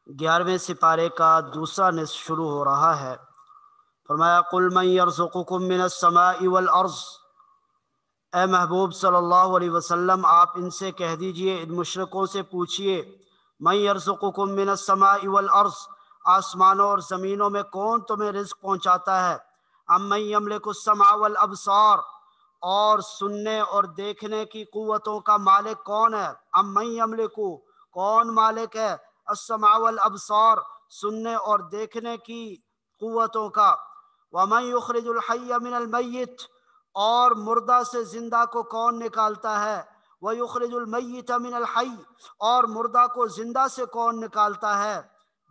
11ویں سپارے کا دوسرا نصف شروع ہو رہا ہے۔ فرمایا قل من یرزقکم من السماء والارض، اے محبوب صلی اللہ علیہ وسلم آپ ان سے کہہ دیجئے، ان مشرکوں سے پوچھئے، من یرزقکم من السماء والارض، آسمانوں اور زمینوں میں کون تمہیں رزق پہنچاتا ہے؟ امن یملک السمع والابصار، اور سننے اور دیکھنے کی قوتوں کا مالک کون ہے؟ امن یملکو، کون مالک ہے؟ السمع والابصار، سننے اور دیکھنے کی قوتوں کا۔ ومن یخرج الحی من المیت، اور مردہ سے زندہ کو کون نکالتا ہے؟ ویخرج المیت من الحی، اور مردہ کو زندہ سے کون نکالتا ہے؟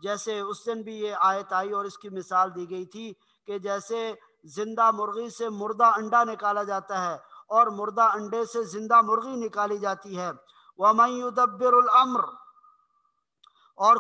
جیسے اس دن بھی یہ آیت آئی اور اس کی مثال دی گئی تھی کہ جیسے زندہ مرغی سے مردہ انڈا نکالا جاتا ہے اور مردہ انڈے سے زندہ مرغی نکالی جاتی ہے۔ ومن یدبر الامر، اور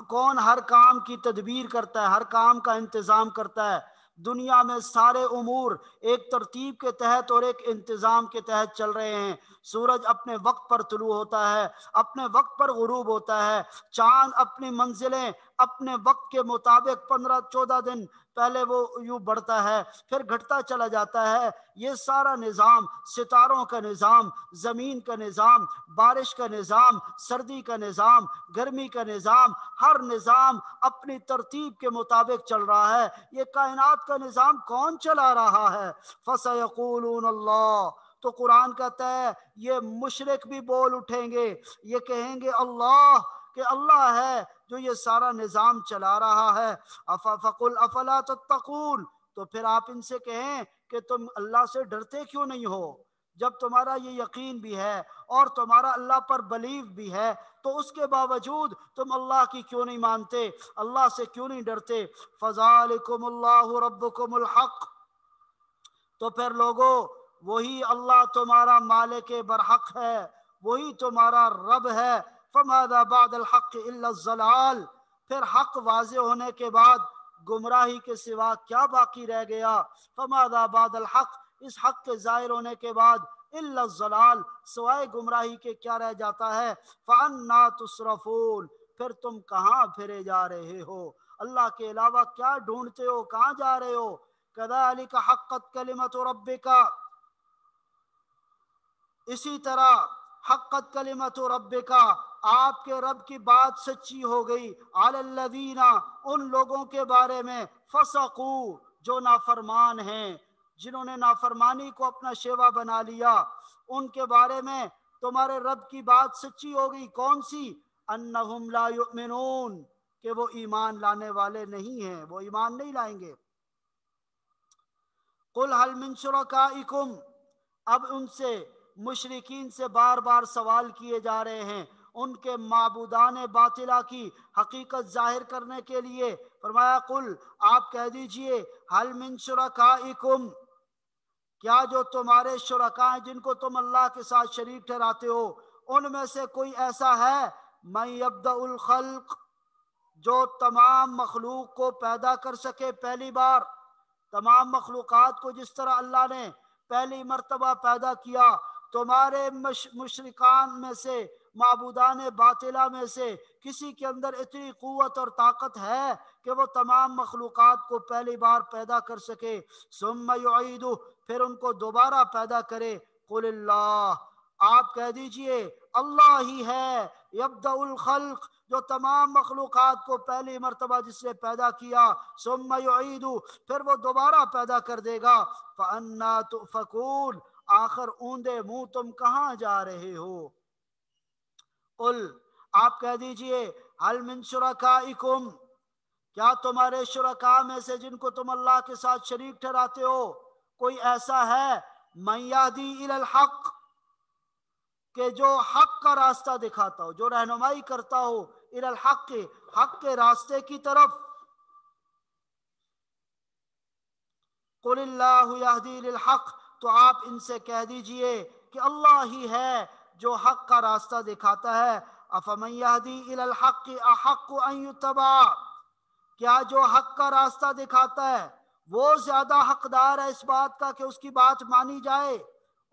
کون ہر کام کی تدبیر کرتا ہے، ہر کام کا انتظام کرتا ہے۔ دنیا میں سارے امور ایک ترتیب کے تحت اور ایک انتظام کے تحت چل رہے ہیں۔ سورج اپنے وقت پر طلوع ہوتا ہے، اپنے وقت پر غروب ہوتا ہے، چاند اپنی منزلیں اپنے وقت کے مطابق 15-14 دن پہلے وہ یوں بڑھتا ہے پھر گھٹتا چلا جاتا ہے۔ یہ سارا نظام، ستاروں کا نظام، زمین کا نظام، بارش کا نظام، سردی کا نظام، گرمی کا نظام، ہر نظام اپنی ترتیب کے مطابق چل رہا ہے۔ یہ کائنات کا نظام کون چلا رہا ہے؟ فَسَيَقُولُونَ اللَّهُ، تو قرآن کہتا ہے یہ مشرک بھی بول اٹھیں گے، یہ کہیں گے اللہ، کہ اللہ ہے جو یہ سارا نظام چلا رہا ہے۔ فَقُلْ أَفَلَا تَتَّقُونَ، تو پھر آپ ان سے کہیں کہ تم اللہ سے ڈرتے کیوں نہیں ہو؟ جب تمہارا یہ یقین بھی ہے اور تمہارا اللہ پر بلیو بھی ہے تو اس کے باوجود تم اللہ کی کیوں نہیں مانتے، اللہ سے کیوں نہیں ڈرتے؟ فَذَلِكُمُ اللَّهُ رَبُّكُمُ الْحَقُّ، تو پھر لوگو وہی اللہ تمہارا مالک برحق ہے، وہی تمہارا رب ہے۔ فَمَاذَا بَعْدَ الْحَقِّ إِلَّا الضَّلَالُ، پھر حق واضح ہونے کے بعد گمراہی کے سوا کیا باقی رہ گیا؟ فَمَاذَا بَعْدَ الْحَقِّ، اس حق کے ظاہر ہونے کے بعد إِلَّا الضَّلَالُ، سوائے گمراہی کے کیا رہ جاتا ہے؟ فَأَنَّا تُصْرَفُونَ، پھر تم کہاں پھرے جا رہے ہو؟ اللہ کے علاوہ کیا ڈھونڈتے ہو؟ کہاں جا رہے ہو؟ كَذَلِكَ حَقَّتْ كَلِمَةُ رَبِّكَ، اسی طرح حقت کلمت ربک، آپ کے رب کی بات سچی ہو گئی، علی الذین، ان لوگوں کے بارے میں، فسقوا، جو نافرمان ہیں، جنہوں نے نافرمانی کو اپنا شیوا بنا لیا، ان کے بارے میں تمہارے رب کی بات سچی ہو گئی۔ کون سی؟ انہم لا یؤمنون، کہ وہ ایمان لانے والے نہیں ہیں، وہ ایمان نہیں لائیں گے۔ قل هل من شرکائکم، اب ان سے مشرکین سے بار بار سوال کیے جا رہے ہیں ان کے معبودان باطلہ کی حقیقت ظاہر کرنے کے لیے۔ فرمایا قل، آپ کہہ دیجئے، هل من شرکائکم، کیا جو تمہارے شرکاء ہیں جن کو تم اللہ کے ساتھ شریک ٹھہراتے ہو، ان میں سے کوئی ایسا ہے، من یبدأ الخلق، جو تمام مخلوق کو پیدا کر سکے پہلی بار؟ تمام مخلوقات کو جس طرح اللہ نے پہلی مرتبہ پیدا کیا، تمہارے مشرکان میں سے، معبودان باطلہ میں سے کسی کے اندر اتنی قوت اور طاقت ہے کہ وہ تمام مخلوقات کو پہلی بار پیدا کر سکے؟ ثم یعیدہ، پھر ان کو دوبارہ پیدا کرے؟ قل اللہ، آپ کہہ دیجئے اللہ ہی ہے، یبدأ الخلق، جو تمام مخلوقات کو پہلی مرتبہ جس نے پیدا کیا، ثم یعیدہ، پھر وہ دوبارہ پیدا کر دے گا۔ فَأَنَّا تُؤْفَكُونَ، آخر اوندے منہ تم کہاں جا رہے ہو؟ قل، آپ کہہ دیجئے، هل من شرکائکم، کیا تمہارے شرکاء میں سے جن کو تم اللہ کے ساتھ شریک ٹھہراتے ہو کوئی ایسا ہے، من یہدی الی الحق، کہ جو حق کا راستہ دکھاتا ہو، جو رہنمائی کرتا ہو، الی الحق، حق کے راستے کی طرف؟ قل اللہ یہدی للحق، تو آپ ان سے کہہ دیجئے کہ اللہ ہی ہے جو حق کا راستہ دکھاتا ہے۔ افمن یہدی الی الحق احق ان یتبع، کیا جو حق کا راستہ دکھاتا ہے وہ زیادہ حقدار ہے اس بات کا کہ اس کی بات مانی جائے،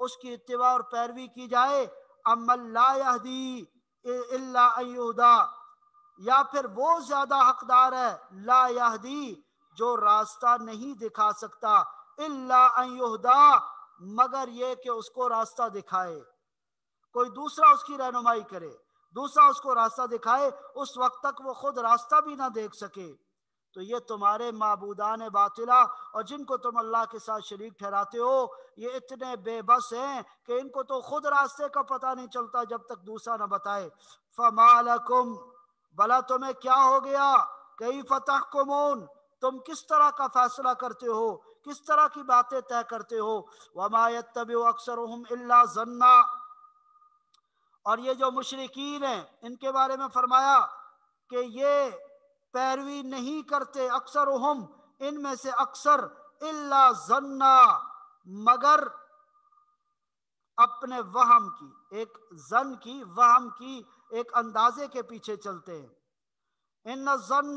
اس کی اتباع اور پیروی کی جائے؟ امن لا یہدی الا ان یہدی، یا پھر وہ زیادہ حقدار ہے لا یہدی جو راستہ نہیں دکھا سکتا الا ان یہدا مگر یہ کہ اس کو راستہ دکھائے، کوئی دوسرا اس کی رہنمائی کرے، دوسرا اس کو راستہ دکھائے، اس وقت تک وہ خود راستہ بھی نہ دیکھ سکے۔ تو یہ تمہارے معبودان باطلہ اور جن کو تم اللہ کے ساتھ شریک ٹھہراتے ہو، یہ اتنے بے بس ہیں کہ ان کو تو خود راستے کا پتہ نہیں چلتا جب تک دوسرا نہ بتائے۔ فما لکم بلا تمہیں کیا ہو گیا، کیف تحکمون تم کس طرح کا فیصلہ کرتے ہو، کس طرح کی باتیں طے کرتے ہو۔ وما یتبع اکثرهم الا ظنا، اور یہ جو مشرکین ہیں ان کے بارے میں فرمایا کہ یہ پیروی نہیں کرتے، اکثرهم ان میں سے اکثر، الا ظنا مگر اپنے وہم کی، ایک ظن کی، وہم کی ایک اندازے کے پیچھے چلتے ہیں۔ ان الظن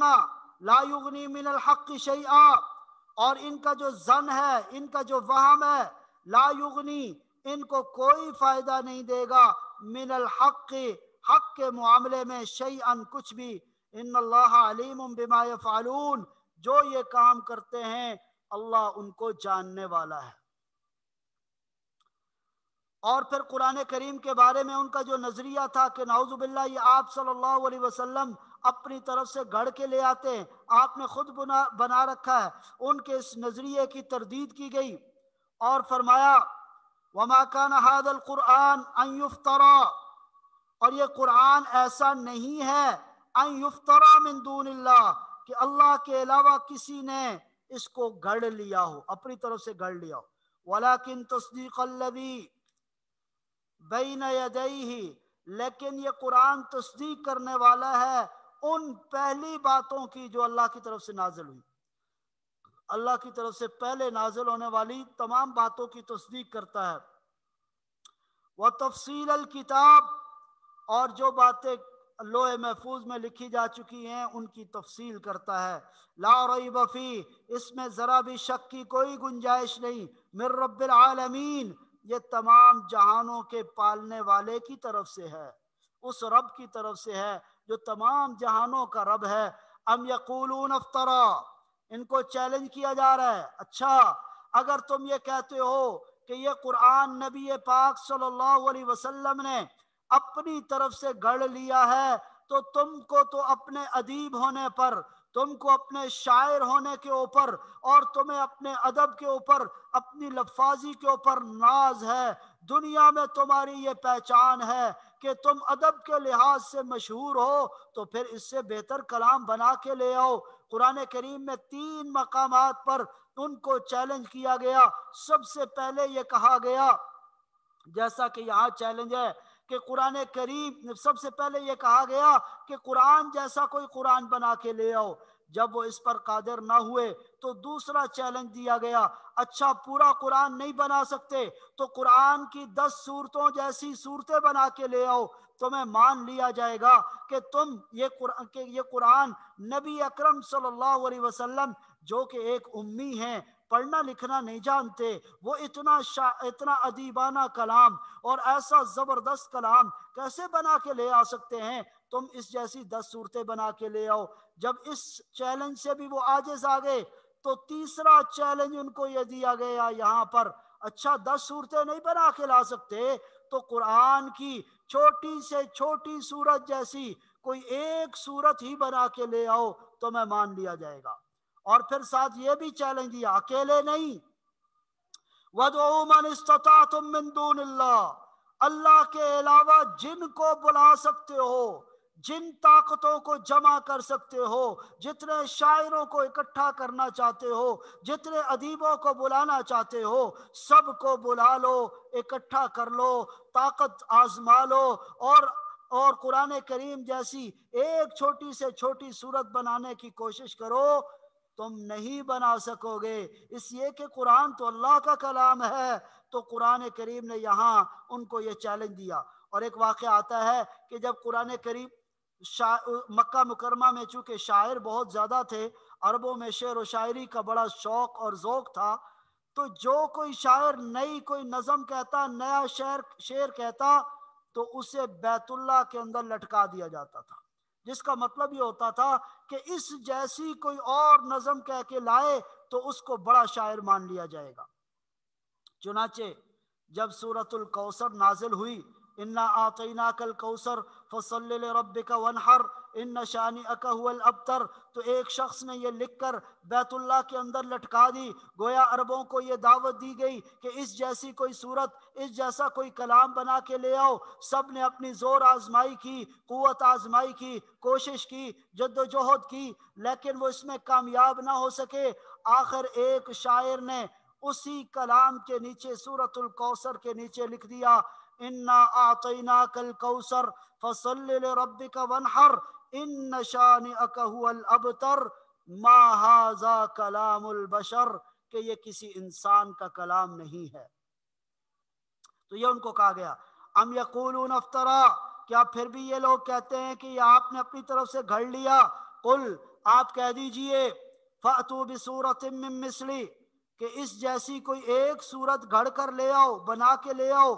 لا یغنی من الحق شیئا، اور ان کا جو ظن ہے، ان کا جو وہم ہے، لا یغنی ان کو کوئی فائدہ نہیں دے گا، من الحق حق کے معاملے میں، شیئن کچھ بھی۔ ان اللہ علیم بما یفعلون جو یہ کام کرتے ہیں اللہ ان کو جاننے والا ہے۔ اور پھر قرآن کریم کے بارے میں ان کا جو نظریہ تھا کہ نعوذ باللہ یہ آپ صلی اللہ علیہ وسلم اپنی طرف سے گھڑ کے لے آتے ہیں، آپ نے خود بنا رکھا ہے، ان کے اس نظریے کی تردید کی گئی اور فرمایا وما كان هذا القرآن ان يفترى، اور یہ قرآن ایسا نہیں ہے ان یفترا من دون اللہ کہ اللہ کے علاوہ کسی نے اس کو گھڑ لیا ہو، اپنی طرف سے گھڑ لیا ہو، ولكن تصدیق الذی بین یدیہ، لیکن یہ قرآن تصدیق کرنے والا ہے ان پہلی باتوں کی جو اللہ کی طرف سے نازل ہوئی، اللہ کی طرف سے پہلے نازل ہونے والی تمام باتوں کی تصدیق کرتا ہے۔ وتفصیل الکتاب، اور جو باتیں لوح محفوظ میں لکھی جا چکی ہیں ان کی تفصیل کرتا ہے۔ لا ریب فیہ، اس میں ذرا بھی شک کی کوئی گنجائش نہیں، من رب العالمین، یہ تمام جہانوں کے پالنے والے کی طرف سے ہے، اس رب کی طرف سے ہے جو تمام جہانوں کا رب ہے۔ ام یقولون افطرا، ان کو چیلنج کیا جا رہا ہے، اچھا اگر تم یہ کہتے ہو کہ یہ قرآن نبی پاک صلی اللہ علیہ وسلم نے اپنی طرف سے گھڑ لیا ہے تو تم کو تو اپنے ادیب ہونے پر، تم کو اپنے شاعر ہونے کے اوپر، اور تمہیں اپنے ادب کے اوپر، اپنی لفاظی کے اوپر ناز ہے، دنیا میں تمہاری یہ پہچان ہے کہ تم ادب کے لحاظ سے مشہور ہو، تو پھر اس سے بہتر کلام بنا کے لے آؤ۔ قرآن کریم میں 3 مقامات پر ان کو چیلنج کیا گیا۔ سب سے پہلے یہ کہا گیا، جیسا کہ یہاں چیلنج ہے کہ قرآن کریم، سب سے پہلے یہ کہا گیا کہ قرآن جیسا کوئی قرآن بنا کے لے آؤ۔ جب وہ اس پر قادر نہ ہوئے تو دوسرا چیلنج دیا گیا، اچھا پورا قرآن نہیں بنا سکتے تو قرآن کی 10 سورتوں جیسی صورتیں بنا کے لے آؤ، تمہیں مان لیا جائے گا کہ تم یہ قرآن نبی اکرم صلی اللہ علیہ وسلم جو کہ ایک امی ہیں، پڑھنا لکھنا نہیں جانتے، وہ اتنا ادیبانہ کلام اور ایسا زبردست کلام کیسے بنا کے لے آ سکتے ہیں، تم اس جیسی 10 صورتیں بنا کے لے آؤ۔ جب اس چیلنج سے بھی وہ عاجز آ گئے تو تیسرا چیلنج ان کو یہ دیا گیا یہاں پر، اچھا 10 صورتیں نہیں بنا کے لا سکتے تو قرآن کی چھوٹی سے چھوٹی صورت جیسی کوئی ایک صورت ہی بنا کے لے آؤ، تمہیں مان لیا جائے گا۔ اور پھر ساتھ یہ بھی چیلنج دیا، اکیلے نہیں، وَادْعُوا مَنِ اسْتَطَعْتُم مِّن دُونِ اللَّهِ، اللہ کے علاوہ جن کو بلا سکتے ہو، جن طاقتوں کو جمع کر سکتے ہو، جتنے شاعروں کو اکٹھا کرنا چاہتے ہو، جتنے ادیبوں کو بلانا چاہتے ہو، سب کو بلا لو، اکٹھا کر لو، طاقت آزما لو، اور قرآن کریم جیسی ایک چھوٹی سے چھوٹی صورت بنانے کی کوشش کرو، تم نہیں بنا سکو گے، اس لیے کہ قرآن تو اللہ کا کلام ہے۔ تو قرآن کریم نے یہاں ان کو یہ چیلنج دیا۔ اور ایک واقعہ آتا ہے کہ جب قرآن کریم مکہ مکرمہ میں چونکہ شاعر بہت زیادہ تھے، عربوں میں شعر و شاعری کا بڑا شوق اور ذوق تھا، تو جو کوئی شاعر نئی کوئی نظم کہتا، نیا شعر کہتا، تو اسے بیت اللہ کے اندر لٹکا دیا جاتا تھا، جس کا مطلب یہ ہوتا تھا کہ اس جیسی کوئی اور نظم کہہ کے لائے تو اس کو بڑا شاعر مان لیا جائے گا۔ چنانچہ جب سورۃ الکوثر نازل ہوئی، انا اعطیناک الکوثر فصل لربک وانحر ان شانئک هو الابتر، تو ایک شخص نے یہ لکھ کر بیت اللہ کے اندر لٹکا دی، گویا عربوں کو یہ دعوت دی گئی کہ اس جیسی کوئی صورت، اس جیسا کوئی کلام بنا کے لے آؤ۔ سب نے اپنی زور آزمائی کی، قوت آزمائی کی، کوشش کی، جد و جہد کی، لیکن وہ اس میں کامیاب نہ ہو سکے۔ آخر ایک شاعر نے اسی کلام کے نیچے، سورۃ الکوثر کے نیچے لکھ دیا، انا اعطیناک الکوثر فصل لربک وانحر ان شانئک هو الابتر ما ھذا کلام البشر، کہ یہ کسی انسان کا کلام نہیں ہے۔ تو یہ ان کو کہا گیا، ام یقولون افترا، کیا پھر بھی یہ لوگ کہتے ہیں کہ یہ آپ نے اپنی طرف سے گھڑ لیا؟ قل، آپ کہہ دیجئے، فأتوا بسورۃ من مثلی، کہ اس جیسی کوئی ایک صورت گھڑ کر لے آؤ، بنا کے لے آؤ،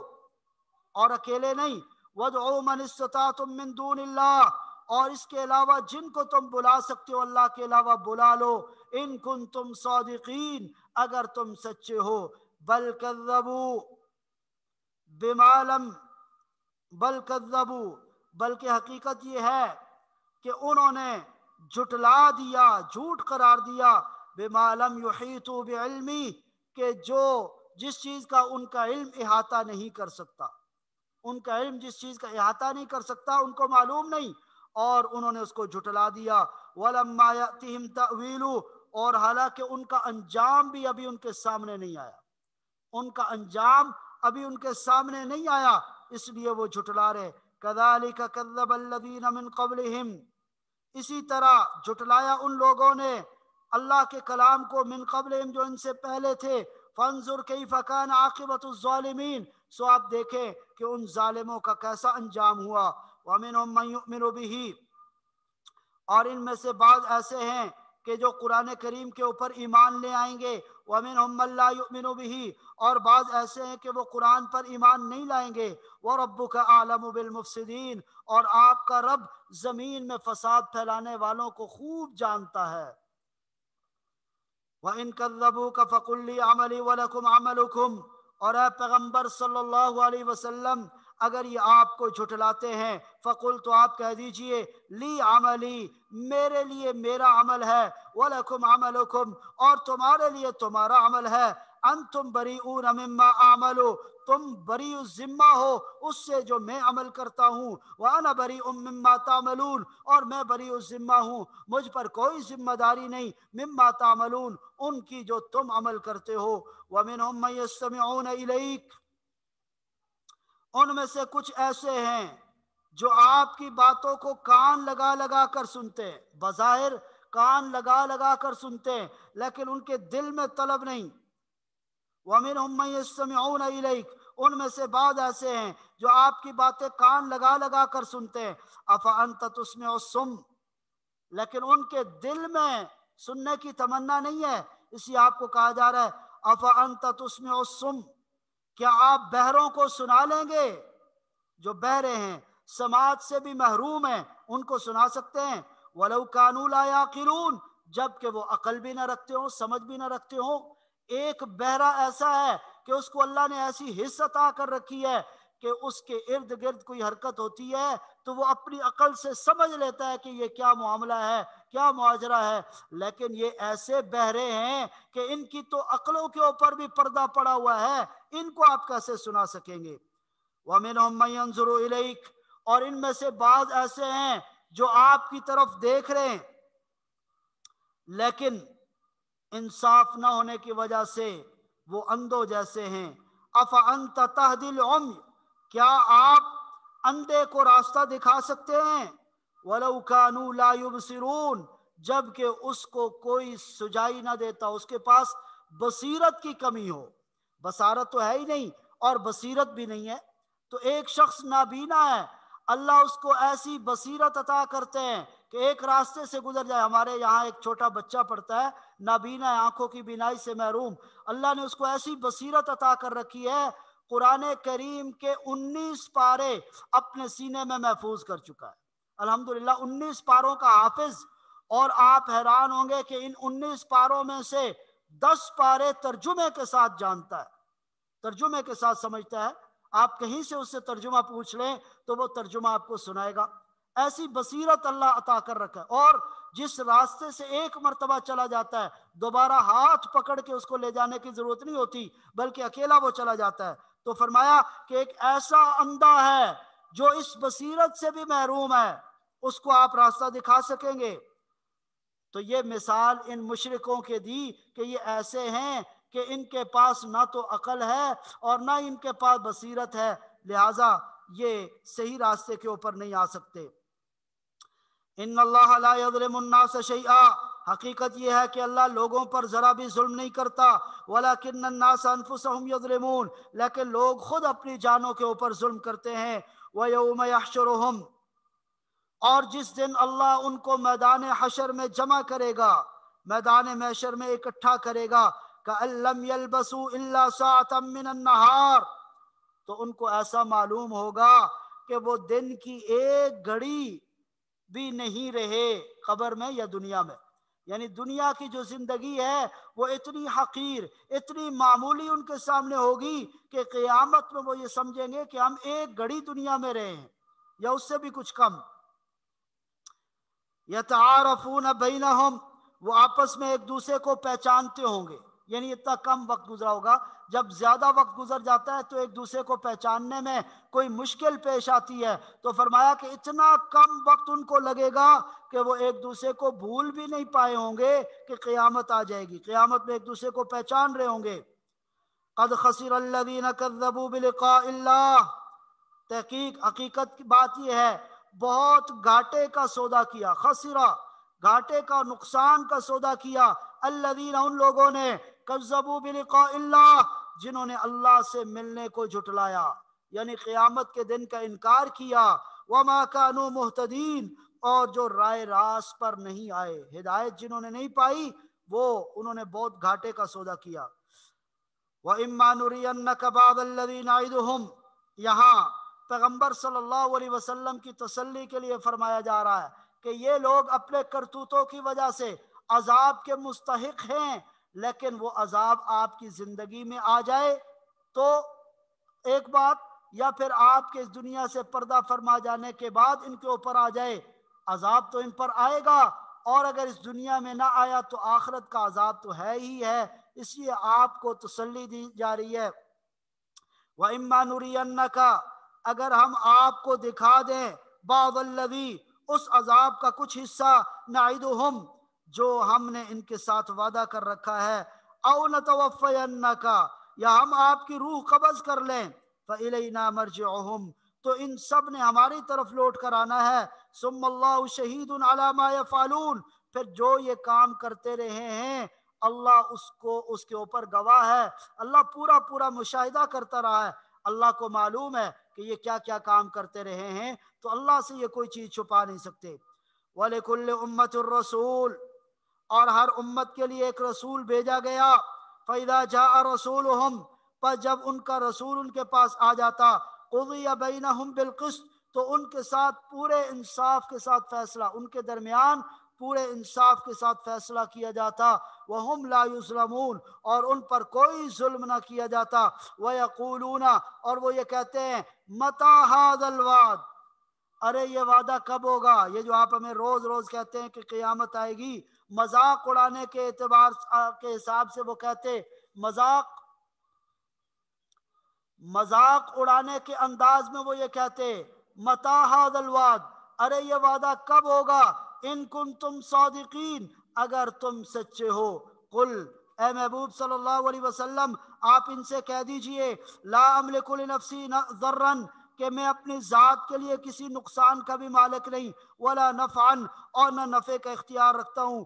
اور اکیلے نہیں، وادعوا من استطعتم من دون اللہ، اور اس کے علاوہ جن کو تم بلا سکتے ہو اللہ کے علاوہ بلا لو، ان کنتم صادقین، اگر تم سچے ہو۔ بل کذبوا بما لم بل کذبوا، بلکہ حقیقت یہ ہے کہ انہوں نے جھٹلا دیا، جھوٹ قرار دیا، بما لم یحیطوا بعلمی، کہ جس چیز کا ان کا علم احاطہ نہیں کر سکتا، ان کا علم جس چیز کا احاطہ نہیں کر سکتا، ان کو معلوم نہیں، اور انہوں نے اس کو جھٹلا دیا۔ وَلَمَّا يَأْتِهِمْ تَأْوِيلُ، اور حالانکہ ان کا انجام بھی ابھی ان کے سامنے نہیں آیا، ان کا انجام ابھی ان کے سامنے نہیں آیا، اس لیے وہ جھٹلا رہے۔ كَذَلِكَ كَذَّبَ الَّذِينَ مِن قَبْلِهِمْ، اسی طرح جھٹلایا ان لوگوں نے اللہ کے کلام کو، من قبلہم، جو ان سے پہلے تھے۔ فانظر کیف کان عاقبۃ الظالمین، سو آپ دیکھیں کہ ان ظالموں کا کیسا انجام ہوا۔ ومنہم من یؤمن بہ، اور ان میں سے بعض ایسے ہیں کہ جو قرآن کریم کے اوپر ایمان لے آئیں گے۔ ومنہم من لا یؤمن بہ، اور بعض ایسے ہیں کہ وہ قرآن پر ایمان نہیں لائیں گے۔ وربک اعلم بالمفسدین، اور آپ کا رب زمین میں فساد پھیلانے والوں کو خوب جانتا ہے۔ وَإِن كَذَّبُوكَ فَقُلْ لِي عَمَلِي وَلَكُمْ عَمَلُكُمْ، اور اے پیغمبر صلی اللہ علیہ وسلم، اگر یہ آپ کو جھٹلاتے ہیں، فقل، تو آپ کہہ دیجئے، لی عملی، میرے لیے میرا عمل ہے، وَلَكُمْ عَمَلُكُمْ، اور تمہارے لیے تمہارا عمل ہے، انتم بریئون مما اعمل، تم بری الذمہ ہو اس سے جو میں عمل کرتا ہوں، وانا بریء مما تعملون، اور میں بری الذمہ ہوں، مجھ پر کوئی ذمہ داری نہیں، مما تعملون، ان کی جو تم عمل کرتے ہو۔ ومنہم من یستمعون الیک، ان میں سے کچھ ایسے ہیں جو آپ کی باتوں کو کان لگا لگا کر سنتے ہیں، بظاہر کان لگا لگا کر سنتے ہیں، لیکن ان کے دل میں طلب نہیں۔ وَمِنْهُمْ مَنْ يَسْتَمِعُونَ إِلَيْكَ، ان میں سے بعض ایسے ہیں جو آپ کی باتیں کان لگا لگا کر سنتے ہیں۔ أَفَأَنْتَ تُسْمِعُ الصُّمَّ، لیکن ان کے دل میں سننے کی تمنا نہیں ہے، اسی آپ کو کہا جا رہا ہے أَفَأَنْتَ تُسْمِعُ الصُّمَّ، کیا آپ بہروں کو سنا لیں گے؟ جو بہرے ہیں، سماعت سے بھی محروم ہیں، ان کو سنا سکتے ہیں۔ وَلَوْ كَانُوا لَا يَعْقِلُونَ، جبکہ وہ عقل بھی نہ رکھتے ہوں، سمجھ بھی نہ رکھتے ہوں۔ ایک بہرا ایسا ہے کہ اس کو اللہ نے ایسی حس عطا کر رکھی ہے کہ اس کے ارد گرد کوئی حرکت ہوتی ہے تو وہ اپنی عقل سے سمجھ لیتا ہے کہ یہ کیا معاملہ ہے، کیا ماجرا ہے، لیکن یہ ایسے بہرے ہیں کہ ان کی تو عقلوں کے اوپر بھی پردہ پڑا ہوا ہے، ان کو آپ کیسے سنا سکیں گے؟ وَمِنْهُمْ مَنْ يَنْظُرُ إِلَيْكَ، اور ان میں سے بعض ایسے ہیں جو آپ کی طرف دیکھ رہے ہیں، لیکن انصاف نہ ہونے کی وجہ سے وہ اندھوں جیسے ہیں۔ افانت تہدی العمی، کیا آپ اندھے کو راستہ دکھا سکتے ہیں؟ ولو کانوا لا یبصرون، جبکہ اس کو کوئی سجائی نہ دیتا، اس کے پاس بصیرت کی کمی ہو، بصارت تو ہے ہی نہیں اور بصیرت بھی نہیں ہے۔ تو ایک شخص نابینا ہے، اللہ اس کو ایسی بصیرت عطا کرتے ہیں کہ ایک راستے سے گزر جائے۔ ہمارے یہاں ایک چھوٹا بچہ پڑھتا ہے، نابینا ہے، آنکھوں کی بینائی سے محروم، اللہ نے اس کو ایسی بصیرت عطا کر رکھی ہے، قرآن کریم کے 19 پارے اپنے سینے میں محفوظ کر چکا ہے۔ الحمدللہ 19 پاروں کا حافظ، اور آپ حیران ہوں گے کہ ان 19 پاروں میں سے 10 پارے ترجمے کے ساتھ جانتا ہے، ترجمے کے ساتھ سمجھتا ہے۔ آپ کہیں سے اس سے ترجمہ پوچھ لیں تو وہ ترجمہ آپ کو سنائے گا۔ ایسی بصیرت اللہ عطا کر رکھا ہے، اور جس راستے سے ایک مرتبہ چلا جاتا ہے دوبارہ ہاتھ پکڑ کے اس کو لے جانے کی ضرورت نہیں ہوتی، بلکہ اکیلا وہ چلا جاتا ہے۔ تو فرمایا کہ ایک ایسا اندھا ہے جو اس بصیرت سے بھی محروم ہے، اس کو آپ راستہ دکھا سکیں گے؟ تو یہ مثال ان مشرکوں کے دی کہ یہ ایسے ہیں کہ ان کے پاس نہ تو عقل ہے اور نہ ان کے پاس بصیرت ہے، لہٰذا یہ صحیح راستے کے اوپر نہیں آ سکتے۔ ان اللہ لا یظلم الناس شیئا، حقیقت یہ ہے کہ اللہ لوگوں پر ذرا بھی ظلم نہیں کرتا، ولکن الناس انفسهم یظلمون، لیکن لوگ خود اپنی جانوں کے اوپر ظلم کرتے ہیں۔ ویوم یحشرهم، اور جس دن اللہ ان کو میدان حشر میں جمع کرے گا، میدان محشر میں اکٹھا کرے گا، کأن لم یلبسوا الا ساعة من النہار، تو ان کو ایسا معلوم ہوگا کہ وہ دن کی ایک گھڑی بھی نہیں رہے قبر میں یا دنیا میں۔ یعنی دنیا کی جو زندگی ہے وہ اتنی حقیر، اتنی معمولی ان کے سامنے ہوگی کہ قیامت میں وہ یہ سمجھیں گے کہ ہم ایک گھڑی دنیا میں رہے ہیں یا اس سے بھی کچھ کم۔ یتعارفون بینہم، وہ آپس میں ایک دوسرے کو پہچانتے ہوں گے، یعنی اتنا کم وقت گزرا ہوگا۔ جب زیادہ وقت گزر جاتا ہے تو ایک دوسرے کو پہچاننے میں کوئی مشکل پیش آتی ہے، تو فرمایا کہ اتنا کم وقت ان کو لگے گا کہ وہ ایک دوسرے کو بھول بھی نہیں پائے ہوں گے کہ قیامت آ جائے گی، قیامت میں ایک دوسرے کو پہچان رہے ہوں گے۔ قد خسر الذین کذبوا بلقاء اللہ، تحقیق حقیقت کی بات یہ ہے بہت گھاٹے کا سودا کیا، خسرہ گھاٹے کا، نقصان کا سودا کیا، الذین ان لوگوں نے، کذبوا بلقاء اللہ جنہوں نے اللہ سے ملنے کو جھٹلایا، یعنی قیامت کے دن کا انکار کیا، وما کانوا مہتدین، اور جو رائے راست پر نہیں آئے، ہدایت جنہوں نے نہیں پائی وہ انہوں نے بہت گھاٹے کا سودا کیا۔ وَإِمَّا نُرِيَنَّكَ بَعْضَ الَّذِي نَعِدُهُمْ، یہاں پیغمبر صلی اللہ علیہ وسلم کی تسلی کے لیے فرمایا جا رہا ہے کہ یہ لوگ اپنے کرتوتوں کی وجہ سے عذاب کے مستحق ہیں، لیکن وہ عذاب آپ کی زندگی میں آ جائے تو ایک بات، یا پھر آپ کے اس دنیا سے پردہ فرما جانے کے بعد ان کے اوپر آ جائے، عذاب تو ان پر آئے گا، اور اگر اس دنیا میں نہ آیا تو آخرت کا عذاب تو ہے ہی ہے، اس لیے آپ کو تسلی دی جا رہی ہے۔ وَإِمَّا نُرِيَنَّكَ، اگر ہم آپ کو دکھا دیں، بعض الذی، اس عذاب کا کچھ حصہ، نعدہم جو ہم نے ان کے ساتھ وعدہ کر رکھا ہے، او نتوفینک، یا ہم آپ کی روح قبض کر لیں، فإلینا مرجعہم، تو ان سب نے ہماری طرف لوٹ کر آنا ہے، ثم اللہ شہید علی ما یفعلون، پھر جو یہ کام کرتے رہے ہیں اللہ اس کے اوپر گواہ ہے، اللہ پورا پورا مشاہدہ کرتا رہا ہے، اللہ کو معلوم ہے کہ یہ کیا کیا کام کرتے رہے ہیں، تو اللہ سے یہ کوئی چیز چھپا نہیں سکتے۔ وَلِكُلِّ أُمَّةٍ الرَّسُولُ، اور ہر امت کے لیے ایک رسول بھیجا گیا، فَإِذَا جَاءَ رَسُولُهُمْ، پر جب ان کا رسول ان کے پاس آ جاتا، قُضِيَ بَيْنَهُمْ بِالْقِسْطِ، تو ان کے ساتھ پورے انصاف کے ساتھ فیصلہ، ان کے درمیان پورے انصاف کے ساتھ فیصلہ کیا جاتا، وَهُمْ لَا يُظْلَمُونَ، اور ان پر کوئی ظلم نہ کیا جاتا، وَيَقُولُونَ، اور وہ یہ کہتے ہیں، مَتَى هَذَا الْوَعْدُ، ارے یہ وعدہ کب ہوگا؟ یہ جو آپ ہمیں روز روز کہتے ہیں کہ قیامت آئے گی، مذاق اڑانے کے اعتبار کے حساب سے وہ کہتے، مذاق اڑانے کے انداز میں وہ یہ کہتے، مَتَى هَذَا الْوَعْدُ، ارے یہ وعدہ کب ہوگا؟ ان کنتم صادقین، اگر تم سچے ہو، قل، اے محبوب صلی اللہ علیہ وسلم آپ ان سے کہہ دیجئے، لا املک لنفسی ضرا، کہ میں اپنی ذات کے لیے کسی نقصان کا بھی مالک نہیں، ولا نفعا، اور نہ نفع کا اختیار رکھتا ہوں،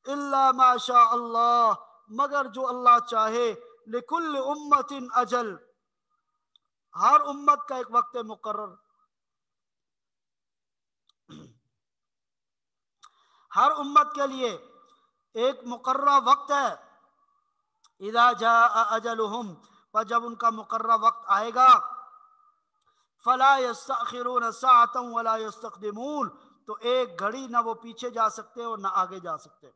الا ما شاء اللہ، مگر جو اللہ چاہے، لکل امت اجل، ہر امت کا ایک وقت مقرر، ہر امت کے لیے ایک مقررہ وقت ہے، اذا جاء اجلہم، پر جب ان کا مقررہ وقت آئے گا، فلا یستأخرون ساعۃ ولا یستقدمون، تو ایک گھڑی نہ وہ پیچھے جا سکتے اور نہ آگے جا سکتے.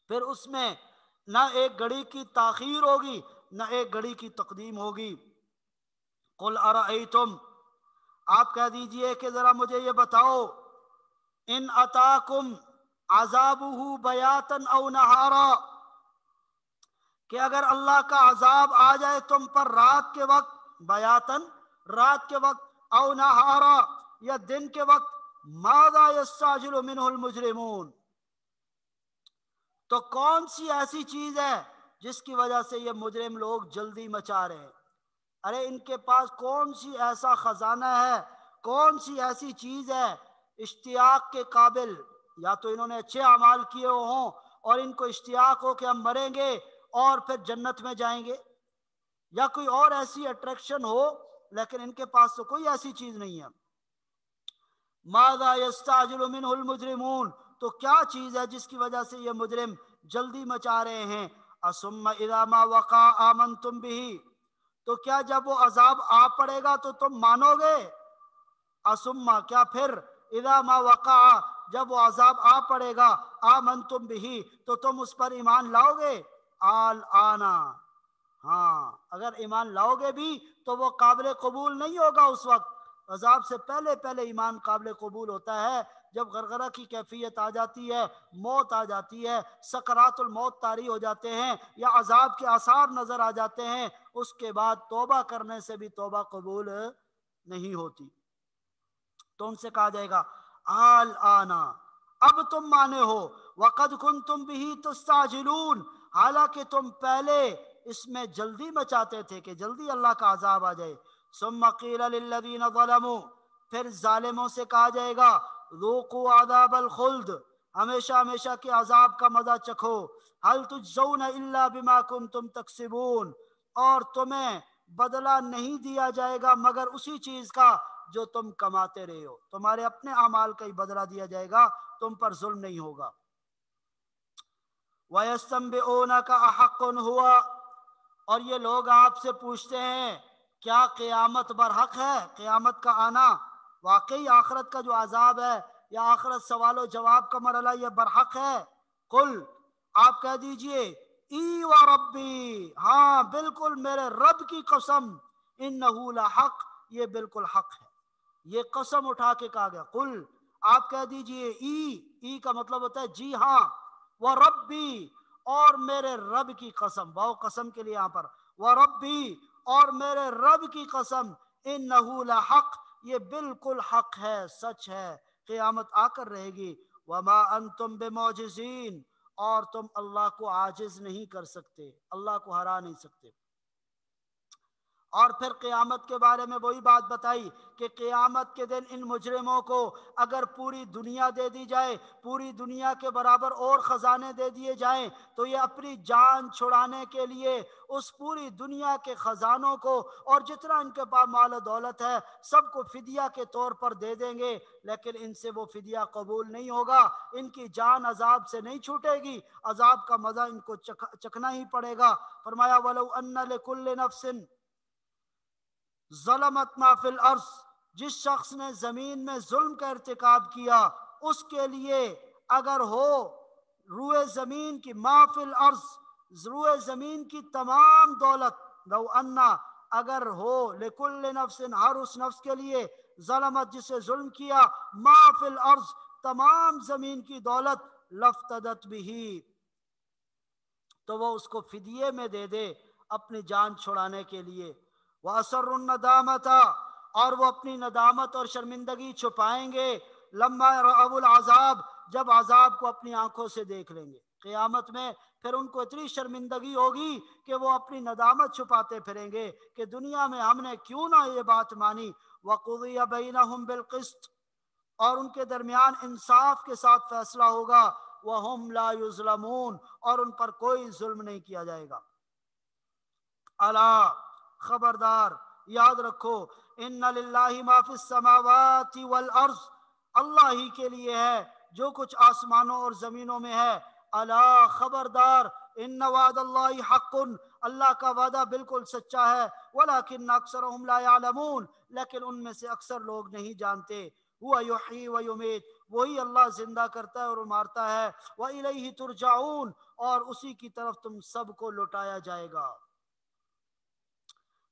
پھر اس میں نہ ایک گھڑی کی تاخیر ہوگی نہ ایک گھڑی کی تقدیم ہوگی. قل ارأیتم، آپ کہہ دیجئے کہ ذرا مجھے یہ بتاؤ، ان اتاکم عذابہ بیاتا او نہارا، کہ اگر اللہ کا عذاب آ جائے تم پر رات کے وقت، بیاتن رات کے وقت، او نہارا یا دن کے وقت، ماذا یستعجل منہ المجرمون، تو کون سی ایسی چیز ہے جس کی وجہ سے یہ مجرم لوگ جلدی مچا رہے ہیں؟ ارے ان کے پاس کون سی ایسا خزانہ ہے، کون سی ایسی چیز ہے اشتیاق کے قابل؟ یا تو انہوں نے اچھے اعمال کیے ہوں اور ان کو اشتیاق ہو کہ ہم مریں گے اور پھر جنت میں جائیں گے، یا کوئی اور ایسی اٹریکشن ہو، لیکن ان کے پاس تو کوئی ایسی چیز نہیں ہے. ماذا یستعجل منہ المجرمون، تو کیا چیز ہے جس کی وجہ سے یہ مجرم جلدی مچا رہے ہیں؟ اثم اذا ما وقع آمنتم بہ، تو کیا جب وہ عذاب آ پڑے گا تو تم مانو گے؟ اثم، کیا پھر، اذا ما وقع، جب وہ عذاب آ پڑے گا، آمنتم بہ، تو تم اس پر ایمان لاؤ گے؟ آنا، ہاں اگر ایمان لاؤ گے بھی تو وہ قابل قبول نہیں ہوگا اس وقت. عذاب سے پہلے پہلے ایمان قابل قبول ہوتا ہے. جب غرغرہ کی کیفیت آ جاتی ہے، موت آ جاتی ہے، سکرات الموت طاری ہو جاتے ہیں یا عذاب کے آثار نظر آ جاتے ہیں، اس کے بعد توبہ کرنے سے بھی توبہ قبول نہیں ہوتی. تو ان سے کہا جائے گا آنا، اب تم مانے ہو، وقد کنتم بہ تستعجلون، حالانکہ تم پہلے اس میں جلدی مچاتے تھے کہ جلدی اللہ کا عذاب آ جائے. ثم قیل للذین ظلموا، پھر ظالموں سے کہا جائے گا ذوقوا عذاب الخلد، ہمیشہ ہمیشہ کے عذاب کا مزہ چکھو. هل تجزون الا بما کنتم تکسبون، اور تمہیں بدلہ نہیں دیا جائے گا مگر اسی چیز کا جو تم کماتے رہے ہو، تمہارے اپنے اعمال کا ہی بدلہ دیا جائے گا، تم پر ظلم نہیں ہوگا. وَيَسْتَنْبِئُونَكَ أَحَقٌّ هُوَ، اور یہ لوگ آپ سے پوچھتے ہیں کیا قیامت برحق ہے؟ قیامت کا آنا، واقعی آخرت کا جو عذاب ہے یا آخرت سوال و جواب کا مرحلہ یہ برحق ہے؟ قل، آپ کہہ دیجئے ای و ربی، ہاں بالکل میرے رب کی قسم، انہو لحق، یہ بالکل حق ہے. یہ قسم اٹھا کے کہا گیا. قل، آپ کہہ دیجئے ای کا مطلب ہوتا ہے جی ہاں، و ربی، اور میرے رب کی قسم، واو قسم کے لیے یہاں پر، و ربی، اور میرے رب کی قسم، انہو لحق، یہ بالکل حق ہے، سچ ہے، قیامت آ کر رہے گی. وما انتم بمعجزین، اور تم اللہ کو عاجز نہیں کر سکتے، اللہ کو ہرا نہیں سکتے. اور پھر قیامت کے بارے میں وہی بات بتائی کہ قیامت کے دن ان مجرموں کو اگر پوری دنیا دے دی جائے، پوری دنیا کے برابر اور خزانے دے دیے جائیں، تو یہ اپنی جان چھڑانے کے لیے اس پوری دنیا کے خزانوں کو اور جتنا ان کے پاس مال و دولت ہے سب کو فدیہ کے طور پر دے دیں گے، لیکن ان سے وہ فدیہ قبول نہیں ہوگا. ان کی جان عذاب سے نہیں چھوٹے گی، عذاب کا مزہ ان کو چکھنا ہی پڑے گا. فرمایا وَلَوْ أَنَّ لِكُلِّ نَفْسٍ ظلمت ما فی الارض، جس شخص نے زمین میں ظلم کا ارتکاب کیا اس کے لیے اگر ہو روئے زمین کی، ما فی الارض، روئے زمین کی تمام دولت، لو انا، اگر ہو، لکل نفس، ہر اس نفس کے لیے، ظلمت جسے ظلم کیا، ما فی الارض، تمام زمین کی دولت، لفتدت بھی، تو وہ اس کو فدیے میں دے دے اپنی جان چھڑانے کے لیے. وَأَسَرُّ النَّدَامَةَ، اور وہ اپنی ندامت اور شرمندگی چھپائیں گے، لما رأوا العذاب، جب عذاب کو اپنی آنکھوں سے دیکھ لیں گے. قیامت میں پھر ان کو اتنی شرمندگی ہوگی کہ وہ اپنی ندامت چھپاتے پھریں گے کہ دنیا میں ہم نے کیوں نہ یہ بات مانی. وَقُضِيَ بَيْنَهُمْ بِالْقِسْطِ، اور ان کے درمیان انصاف کے ساتھ فیصلہ ہوگا. وَهُمْ لَا يُظْلَمُونَ، اور ان پر کوئی ظلم نہیں کیا جائے گا. الا، خبردار، یاد رکھو، ان للہ ما فی السماوات والارض، اللہ ہی کے لیے ہے جو کچھ آسمانوں اور زمینوں میں ہے. الا خبردار، ان وعد اللہ حق، اللہ کا وعدہ بالکل سچا ہے، ولکن اکثرهم لا يعلمون، لیکن ان میں سے اکثر لوگ نہیں جانتے۔ هو یحیی و یمیت، وہی اللہ زندہ کرتا ہے اور مارتا ہے، وإلیہ ترجعون، اور اسی کی طرف تم سب کو لوٹایا جائے گا۔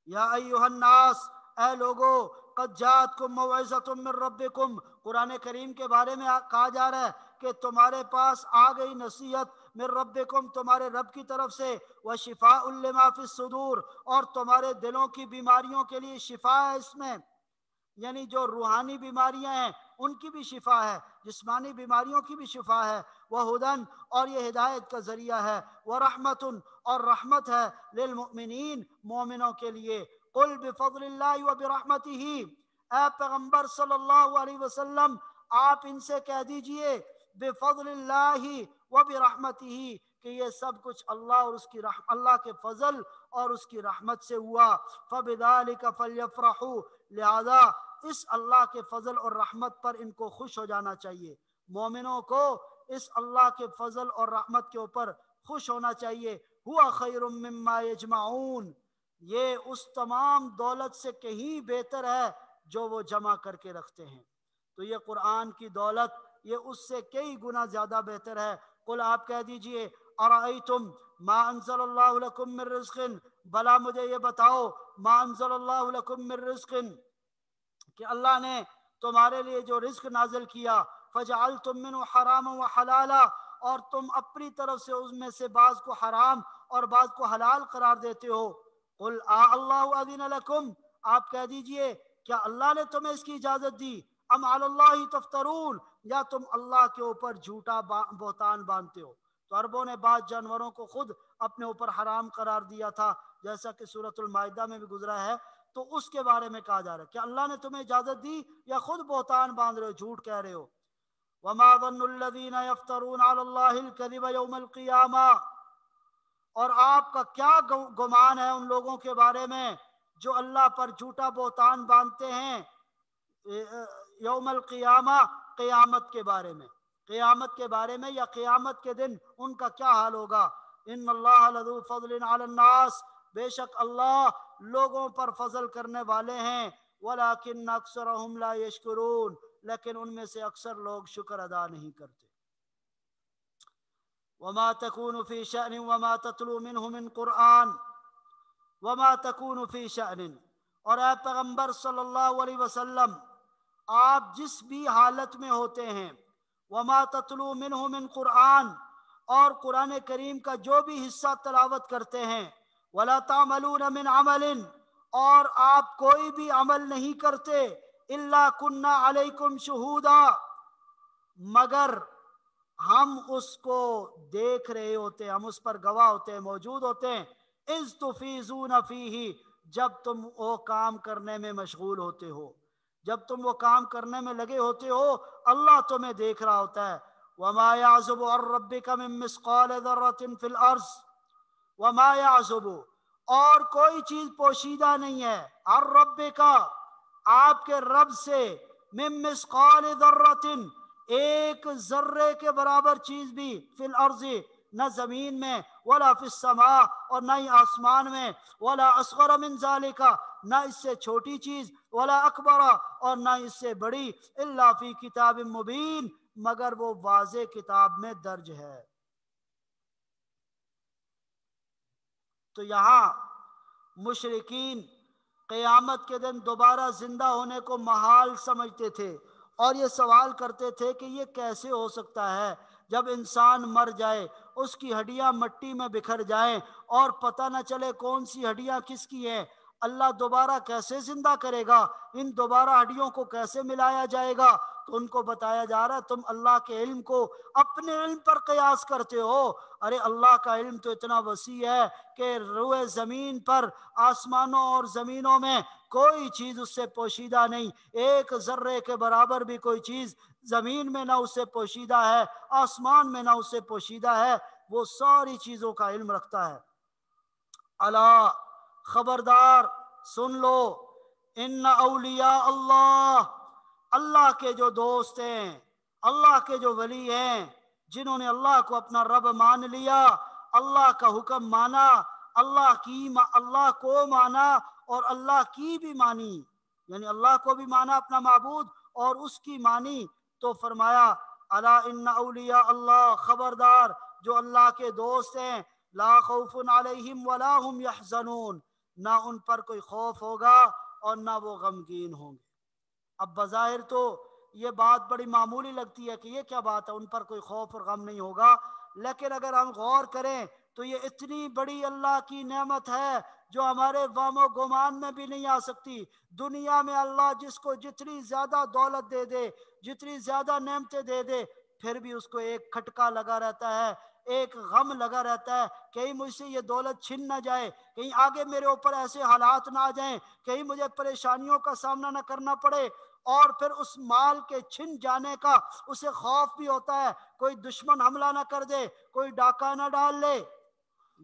یا ایہا الناس، اے لوگو، قد جاءتکم موعظۃ من ربکم، قرآن کریم کے بارے میں کہا جا رہا ہے کہ تمہارے پاس آ گئی نصیحت، من ربکم، تمہارے رب کی طرف سے، وشفاء لما فی الصدور، اور تمہارے دلوں کی بیماریوں کے لیے شفا ہے اس میں، یعنی جو روحانی بیماریاں ہیں ان کی بھی شفا ہے، جسمانی بیماریوں کی بھی شفا ہے، وہدن، اور یہ ہدایت کا ذریعہ ہے، ورحمت، اور رحمت ہے، للمؤمنین، مومنوں کے لیے۔ قل بفضل اللہ وبرحمتہ، اے پیغمبر صلی اللہ علیہ وسلم آپ ان سے کہہ دیجئے بفضل اللہ وبرحمتہ، کہ یہ سب کچھ اللہ اور اس کی اللہ کے فضل اور اس کی رحمت سے ہوا، فبذالک فلیفرحوا، لہذا اس اللہ کے فضل اور رحمت پر ان کو خوش ہو جانا چاہیے، مومنوں کو اس اللہ کے فضل اور رحمت کے اوپر خوش ہونا چاہیے۔ ہوا خیر مما یجمعون، یہ اس تمام دولت سے کہیں بہتر ہے جو وہ جمع کر کے رکھتے ہیں، تو یہ قرآن کی دولت یہ اس سے کئی گنا زیادہ بہتر ہے۔ قل، آپ کہہ دیجئے، ارائیتم ما انزل اللہ لکم من رزق، بلا مجھے یہ بتاؤ، ما انزل اللہ لکم من رزق، کہ اللہ نے تمہارے لیے جو رزق نازل کیا، فجعلتم منہ حراما وحلالا، اور تم اپنی طرف سے اس میں سے بعض کو حرام اور بعض کو حلال قرار دیتے ہو۔ قل اللہ اذن لکم، آپ کہہ دیجئے کیا اللہ نے تمہیں اس کی اجازت دی، ام علی اللہ تفترون، یا تم اللہ کے اوپر جھوٹا بہتان باندھتے ہو۔ تو عربوں نے بعض جانوروں کو خود اپنے اوپر حرام قرار دیا تھا، جیسا کہ سورۃ المائدہ میں بھی گزرا ہے، تو اس کے بارے میں کہا جا رہا ہے کہ اللہ نے تمہیں اجازت دی یا خود بہتان باندھ رہے ہو، جھوٹ کہہ رہے ہو۔ وما ظن الذین یفترون علی اللہ الکذب یوم القیامہ، اور آپ کا کیا گمان ہے ان لوگوں کے بارے میں جو اللہ پر جھوٹا بہتان باندھتے ہیں یوم القیامہ، قیامت کے بارے میں، قیامت کے بارے میں یا قیامت کے دن ان کا کیا حال ہوگا۔ ان اللہ لذو فضل علی الناس، بے شک اللہ لوگوں پر فضل کرنے والے ہیں، ولیکن اکثرهم لا یشکرون، لیکن ان میں سے اکثر لوگ شکر ادا نہیں کرتے۔ وما تکون فی شأن وما تتلو منہ من قرآن وما تکون فی شأن، اور اے پیغمبر صلی اللہ علیہ وسلم آپ جس بھی حالت میں ہوتے ہیں، وما تتلو منہ من قرآن، اور قرآن کریم کا جو بھی حصہ تلاوت کرتے ہیں، ولا تعملون من عمل، اور آپ کوئی بھی عمل نہیں کرتے، الا کننا علیکم شہودا، مگر ہم اس کو دیکھ رہے ہوتے ہیں، ہم اس پر گواہ ہوتے ہیں، موجود ہوتے ہیں، اذ تفیضون فیہ، جب تم وہ کام کرنے میں مشغول ہوتے ہو، جب تم وہ کام کرنے میں لگے ہوتے ہو اللہ تمہیں دیکھ رہا ہوتا ہے۔ وما یعزب عن ربک من مثقال ذرۃ فی الارض، وما یعزب، اور کوئی چیز پوشیدہ نہیں ہے، عن ربک، آپ کے رب سے، من مثقال ذرۃ، ایک ذرے کے برابر چیز بھی، فی الارض، نہ زمین میں، ولا فی السماء، اور نہ ہی آسمان میں، ولا اصغر من ذالک، نہ اس سے چھوٹی چیز، ولا اکبر، اور نہ اس سے بڑی، الا فی کتاب مبین، مگر وہ واضح کتاب میں درج ہے۔ تو یہاں مشرکین قیامت کے دن دوبارہ زندہ ہونے کو محال سمجھتے تھے، اور یہ سوال کرتے تھے کہ یہ کیسے ہو سکتا ہے، جب انسان مر جائے، اس کی ہڈیاں مٹی میں بکھر جائیں اور پتہ نہ چلے کون سی ہڈیاں کس کی ہیں، اللہ دوبارہ کیسے زندہ کرے گا، ان دوبارہ ہڈیوں کو کیسے ملایا جائے گا؟ تو ان کو بتایا جا رہا ہے تم اللہ کے علم کو اپنے علم پر قیاس کرتے ہو، ارے اللہ کا علم تو اتنا وسیع ہے کہ روئے زمین پر، آسمانوں اور زمینوں میں کوئی چیز اس سے پوشیدہ نہیں، ایک ذرے کے برابر بھی کوئی چیز زمین میں نہ اس سے پوشیدہ ہے، آسمان میں نہ اس سے پوشیدہ ہے، وہ ساری چیزوں کا علم رکھتا ہے۔ الا، خبردار، سن لو، ان اولیاء اللہ، اللہ کے جو دوست ہیں، اللہ کے جو ولی ہیں، جنہوں نے اللہ کو اپنا رب مان لیا، اللہ کا حکم مانا، اللہ کو مانا اور اللہ کی بھی مانی، یعنی اللہ کو بھی مانا اپنا معبود اور اس کی مانی، تو فرمایا الا ان اولیاء اللہ، خبردار جو اللہ کے دوست ہیں، لا خوف علیہم ولا هم یحزنون، نہ ان پر کوئی خوف ہوگا اور نہ وہ غمگین ہوں گے۔ اب بظاہر تو یہ بات بڑی معمولی لگتی ہے کہ یہ کیا بات ہے، ان پر کوئی خوف اور غم نہیں ہوگا، لیکن اگر ہم غور کریں تو یہ اتنی بڑی اللہ کی نعمت ہے جو ہمارے وہم و گمان میں بھی نہیں آ سکتی۔ دنیا میں اللہ جس کو جتنی زیادہ دولت دے دے، جتنی زیادہ نعمتیں دے دے، پھر بھی اس کو ایک کھٹکا لگا رہتا ہے، ایک غم لگا رہتا ہے، کہیں مجھ سے یہ دولت چھن نہ جائے، کہیں آگے میرے اوپر ایسے حالات نہ آ جائیں، کہیں مجھے پریشانیوں کا سامنا نہ کرنا پڑے۔ اور پھر اس مال کے چھن جانے کا اسے خوف بھی ہوتا ہے، کوئی دشمن حملہ نہ کر دے، کوئی ڈاکہ نہ ڈال لے۔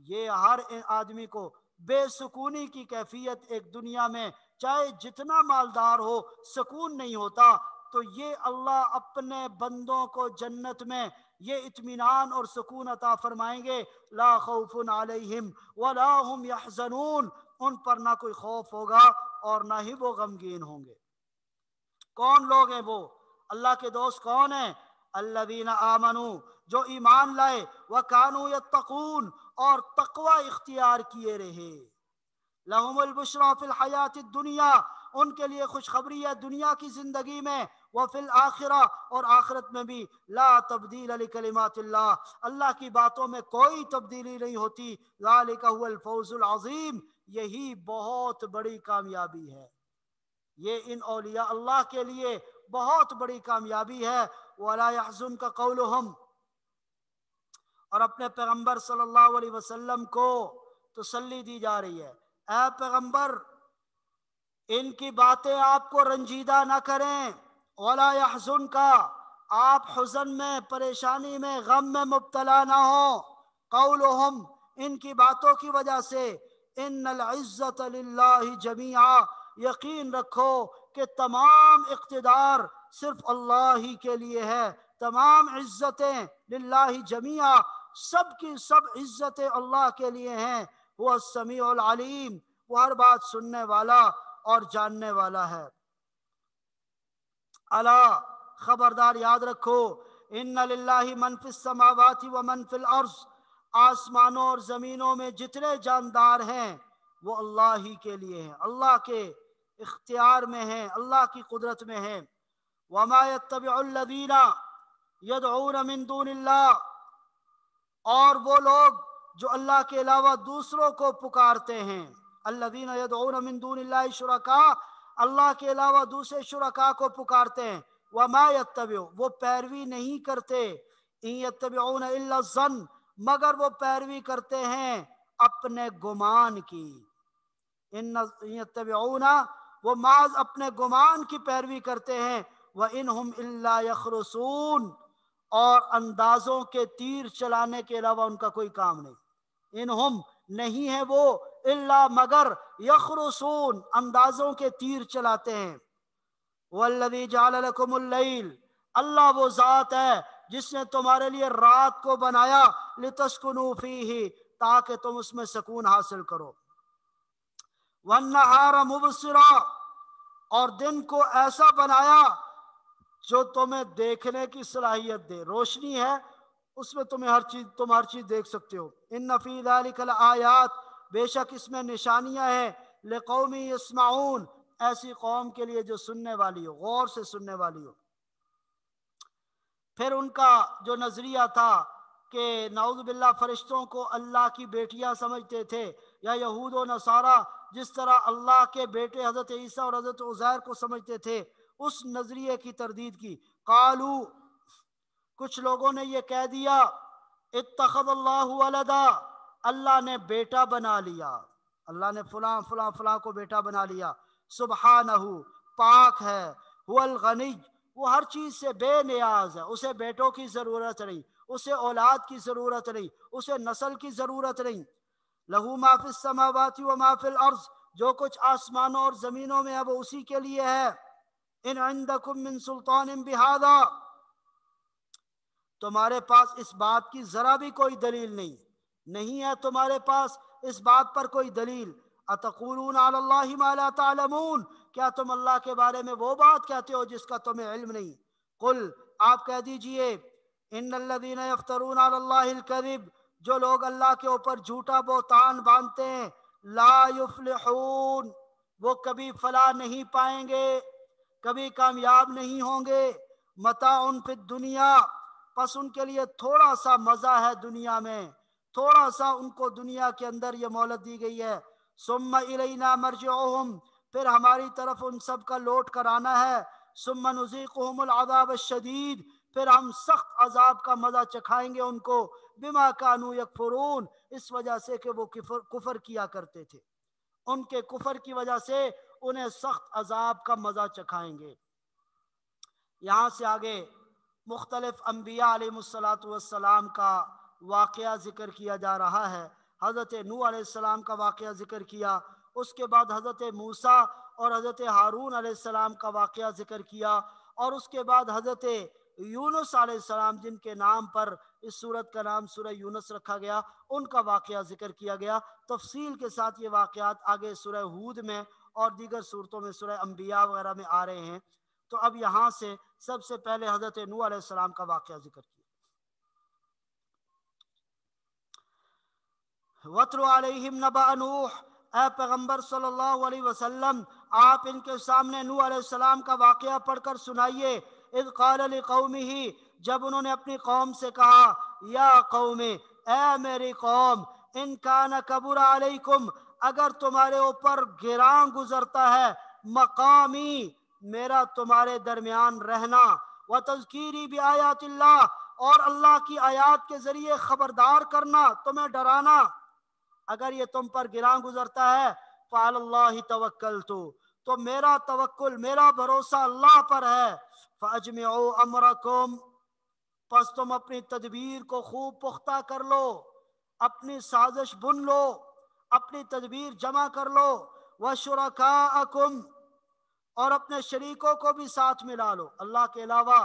یہ ہر آدمی کو بے سکونی کی کیفیت ایک دنیا میں چاہے جتنا مالدار ہو سکون نہیں ہوتا، تو یہ اللہ اپنے بندوں کو جنت میں یہ اطمینان اور سکون عطا فرمائیں گے، لا خوف علیہم ولا هم یحزنون، ان پر نہ کوئی خوف ہوگا اور نہ ہی وہ غمگین ہوں گے۔ کون لوگ ہیں وہ؟ اللہ کے دوست کون ہیں؟ الذین آمنوا، جو ایمان لائے، وکانوا یتقون، اور تقوی اختیار کیے رہے، لہم البشریٰ فی الحیات الدنیا، ان کے لیے خوشخبری ہے دنیا کی زندگی میں، وفی الآخرہ، اور آخرت میں بھی، لا تبدیل لکلمات اللہ، اللہ کی باتوں میں کوئی تبدیلی نہیں ہوتی، ذالک هو الفوز العظیم، یہی بہت بڑی کامیابی ہے، یہ ان اولیاء اللہ کے لیے بہت بڑی کامیابی ہے۔ وَلَا يَحْزُنْكَ قَوْلُهُمْ، اور اپنے پیغمبر صلی اللہ علیہ وسلم کو تسلی دی جا رہی ہے، اے پیغمبر ان کی باتیں آپ کو رنجیدہ نہ کریں، وَلَا يَحْزُنْكَ، آپ حزن میں، پریشانی میں، غم میں مبتلا نہ ہوں، قَوْلُهُمْ، ان کی باتوں کی وجہ سے، ان العزت للہ جمیعا، یقین رکھو کہ تمام اقتدار صرف اللہ ہی کے لیے ہے، تمام عزتیں للہ جمیعا، سب کی سب عزتیں اللہ کے لیے ہیں، وہ السمیع العلیم، وہ ہر بات سننے والا اور جاننے والا ہے۔ الا، خبردار یاد رکھو، ان للہ من فی السماوات و من فی الارض، آسمانوں اور زمینوں میں جتنے جاندار ہیں وہ اللہ ہی کے لیے ہیں، اللہ کے اختیار میں ہیں، اللہ کی قدرت میں ہیں۔ وما يتبع الذین یدعون من دون اللہ، اور وہ لوگ جو اللہ کے علاوہ دوسروں کو پکارتے ہیں، الذین یدعون من دون اللہ شرکاء، اللہ کے علاوہ دوسرے شرکاء کو پکارتے ہیں، وما یتبع، وہ پیروی نہیں کرتے، ان یتبعون الا الظن، مگر وہ پیروی کرتے ہیں اپنے گمان کی، ان یتبعون، وہ محض اپنے گمان کی پیروی کرتے ہیں، وَإِنْهُمْ إِلَّا يَخْرُصُونَ، اور اندازوں کے تیر چلانے کے علاوہ ان کا کوئی کام نہیں، انہم نہیں ہے وہ، الا مگر، یخرصون، اندازوں کے تیر چلاتے ہیں۔ وَالَّذِي جَعَلَ لَكُمُ اللَّيْلَ، اللہ وہ ذات ہے جس نے تمہارے لیے رات کو بنایا، لِتَسْكُنُوا فِيهِ، تاکہ تم اس میں سکون حاصل کرو، وَالنَّهَارَ مُبْصِرًا، اور دن کو ایسا بنایا جو تمہیں دیکھنے کی صلاحیت دے، روشنی ہے اس میں تم ہر چیز دیکھ سکتے ہو۔ ان فی ذلک لآیات، بے شک اس میں نشانیاں ہیں، لقوم یسمعون، ایسی قوم کے لیے جو سننے والی ہو، غور سے سننے والی ہو۔ پھر ان کا جو نظریہ تھا کہ نعوذ باللہ فرشتوں کو اللہ کی بیٹیاں سمجھتے تھے، یا یہود و نصارہ جس طرح اللہ کے بیٹے حضرت عیسیٰ اور حضرت عزیر کو سمجھتے تھے، اس نظریے کی تردید کی۔ قالو، کچھ لوگوں نے یہ کہہ دیا، اتخذ اللہ ولدا، اللہ نے بیٹا بنا لیا، اللہ نے فلاں فلاں فلاں کو بیٹا بنا لیا، سبحانہ، پاک ہے، هو الغنی، وہ ہر چیز سے بے نیاز ہے، اسے بیٹوں کی ضرورت نہیں، اسے اولاد کی ضرورت نہیں، اسے نسل کی ضرورت نہیں۔ لہو ما فی السماوات و ما فی الارض، جو کچھ آسمانوں اور زمینوں میں ہے وہ اسی کے لیے ہے۔ ان عندکم من سلطان بہذا، تمہارے پاس اس بات کی ذرا بھی کوئی دلیل نہیں ہے تمہارے پاس اس بات پر کوئی دلیل۔ اتقولون علی اللہ ما لا تعلمون، کیا تم اللہ کے بارے میں وہ بات کہتے ہو جس کا تمہیں علم نہیں؟ قل، آپ کہہ دیجئے، ان الذین یفترون علی اللہ الکذب، جو لوگ اللہ کے اوپر جھوٹا بہتان باندھتے ہیں، لا یفلحون، وہ کبھی فلاح نہیں پائیں گے، کبھی کامیاب نہیں ہوں گے۔ متاع فی الدنیا، پس ان کے لیے تھوڑا سا مزہ ہے دنیا میں، تھوڑا سا ان کو دنیا کے اندر یہ مہلت دی گئی ہے۔ ثم الینا مرجعہم، پھر ہماری طرف ان سب کا لوٹ کر آنا ہے۔ ثم نذیقہم العذاب الشدید، پھر ہم سخت عذاب کا مزہ چکھائیں گے ان کو، بما کانوا یکفرون، اس وجہ سے کہ وہ کفر کیا کرتے تھے، ان کے کفر کی وجہ سے انہیں سخت عذاب کا مزہ چکھائیں گے۔ یہاں سے آگے مختلف انبیاء علیہ السلام کا واقعہ ذکر کیا جا رہا ہے۔ حضرت نوح علیہ السلام کا واقعہ ذکر کیا، اس کے بعد حضرت موسیٰ اور حضرت ہارون علیہ السلام کا واقعہ ذکر کیا، اور اس کے بعد حضرت یونس علیہ السلام، جن کے نام پر اس سورت کا نام سورہ یونس رکھا گیا، ان کا واقعہ ذکر کیا گیا۔ تفصیل کے ساتھ یہ واقعات آگے سورہ ہود میں اور دیگر سورتوں میں، سورہ انبیاء وغیرہ میں آ رہے ہیں۔ تو اب یہاں سے سب سے پہلے حضرت نوح علیہ السلام کا واقعہ ذکر کیا۔ وَاتْلُ عَلَيْهِمْ نَبَأَ نُوحٍ، اے پیغمبر صلی اللہ علیہ وسلم، آپ ان کے سامنے نوح علیہ السلام کا واقعہ پڑھ کر سنائیے۔ اذ قال لقومہ، جب انہوں نے اپنی قوم سے کہا، یا قوم، اے میری قوم، ان کان کبر علیکم، اگر تمہارے اوپر گراں گزرتا ہے، مقامی، میرا تمہارے درمیان رہنا، وتذکیری بآیات اللہ، اور اللہ کی آیات کے ذریعے خبردار کرنا، تمہیں ڈرانا، اگر یہ تم پر گراں گزرتا ہے، فعلی اللہ توکلت، تو میرا توکل، میرا بھروسہ اللہ پر ہے۔ فاجمعوا امرکم، پس تم اپنی تدبیر کو خوب پختہ کر لو، اپنی سازش بن لو، اپنی تدبیر جمع کر لو، وشرکاءکم، اور اپنے شریکوں کو بھی ساتھ ملا لو، اللہ کے علاوہ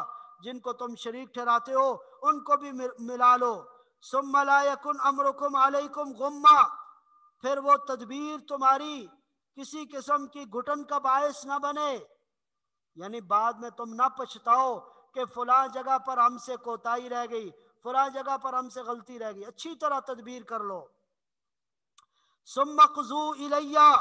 جن کو تم شریک ٹھہراتے ہو ان کو بھی ملا لو۔ ثم لا یکن امرکم علیکم غمہ، پھر وہ تدبیر تمہاری کسی قسم کی گھٹن کا باعث نہ بنے، یعنی بعد میں تم نہ پچھتاؤ کہ فلاں جگہ پر ہم سے کوتاہی رہ گئی، فلاں جگہ پر ہم سے غلطی رہ گئی، اچھی طرح تدبیر کر لو۔ ثم قضوا الیہ،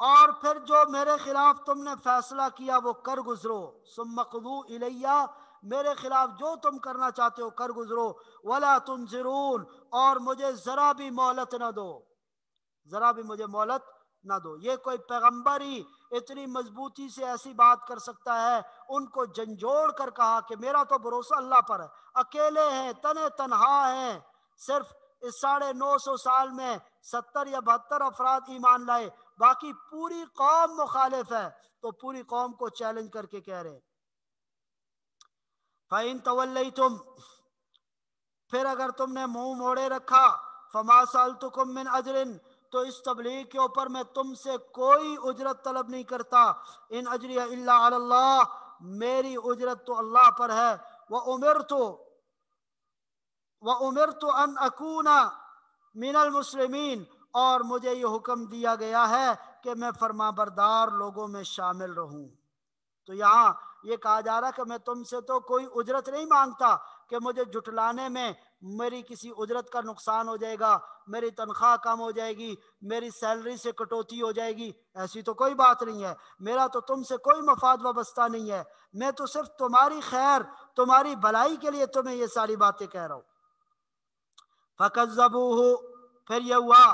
اور پھر جو میرے خلاف تم نے فیصلہ کیا وہ کر گزرو۔ ثم قضوا الیہ، میرے خلاف جو تم کرنا چاہتے ہو کر گزرو۔ ولا تنظرون، اور مجھے ذرا بھی مہلت نہ دو، ذرا بھی مجھے مہلت نہ دو۔ یہ کوئی پیغمبر ہی اتنی مضبوطی سے ایسی بات کر سکتا ہے؟ ان کو جھنجھوڑ کر کہا کہ میرا تو بھروسہ اللہ پر ہے، اکیلے ہیں، تنہا ہیں، صرف اس 950 سال میں 70 یا 72 افراد ایمان لائے، باقی پوری قوم مخالف ہے، تو پوری قوم کو چیلنج کر کے کہہ رہے فَإِن تَوَلَّيْتُمْ، پھر اگر تم نے منہ موڑے رکھا، فَمَا سَأَلْتُكُم مِّنْ أَجْرٍ، تو اس تبلیغ کے اوپر میں تم سے کوئی اجرت طلب نہیں کرتا، ان اجریہ الا علی اللہ، میری اجرت تو اللہ پر ہے۔ وَأُمِرْتُ أَنْ أَكُونَ مِنَ الْمُسْلِمِينَ، اور مجھے یہ حکم دیا گیا ہے کہ میں فرما بردار لوگوں میں شامل رہوں۔ تو یہاں یہ کہا جا رہا کہ میں تم سے تو کوئی اجرت نہیں مانگتا کہ مجھے جھٹلانے میں میری کسی اجرت کا نقصان ہو جائے گا، میری تنخواہ کم ہو جائے گی، میری سیلری سے کٹوتی ہو جائے گی، ایسی تو کوئی بات نہیں ہے، میرا تو تم سے کوئی مفاد وابستہ نہیں ہے، میں تو صرف تمہاری خیر، تمہاری بھلائی کے لیے تمہیں یہ ساری باتیں کہہ رہا ہوں۔ فَكَذَّبُوهُ، پھر یہ ہوا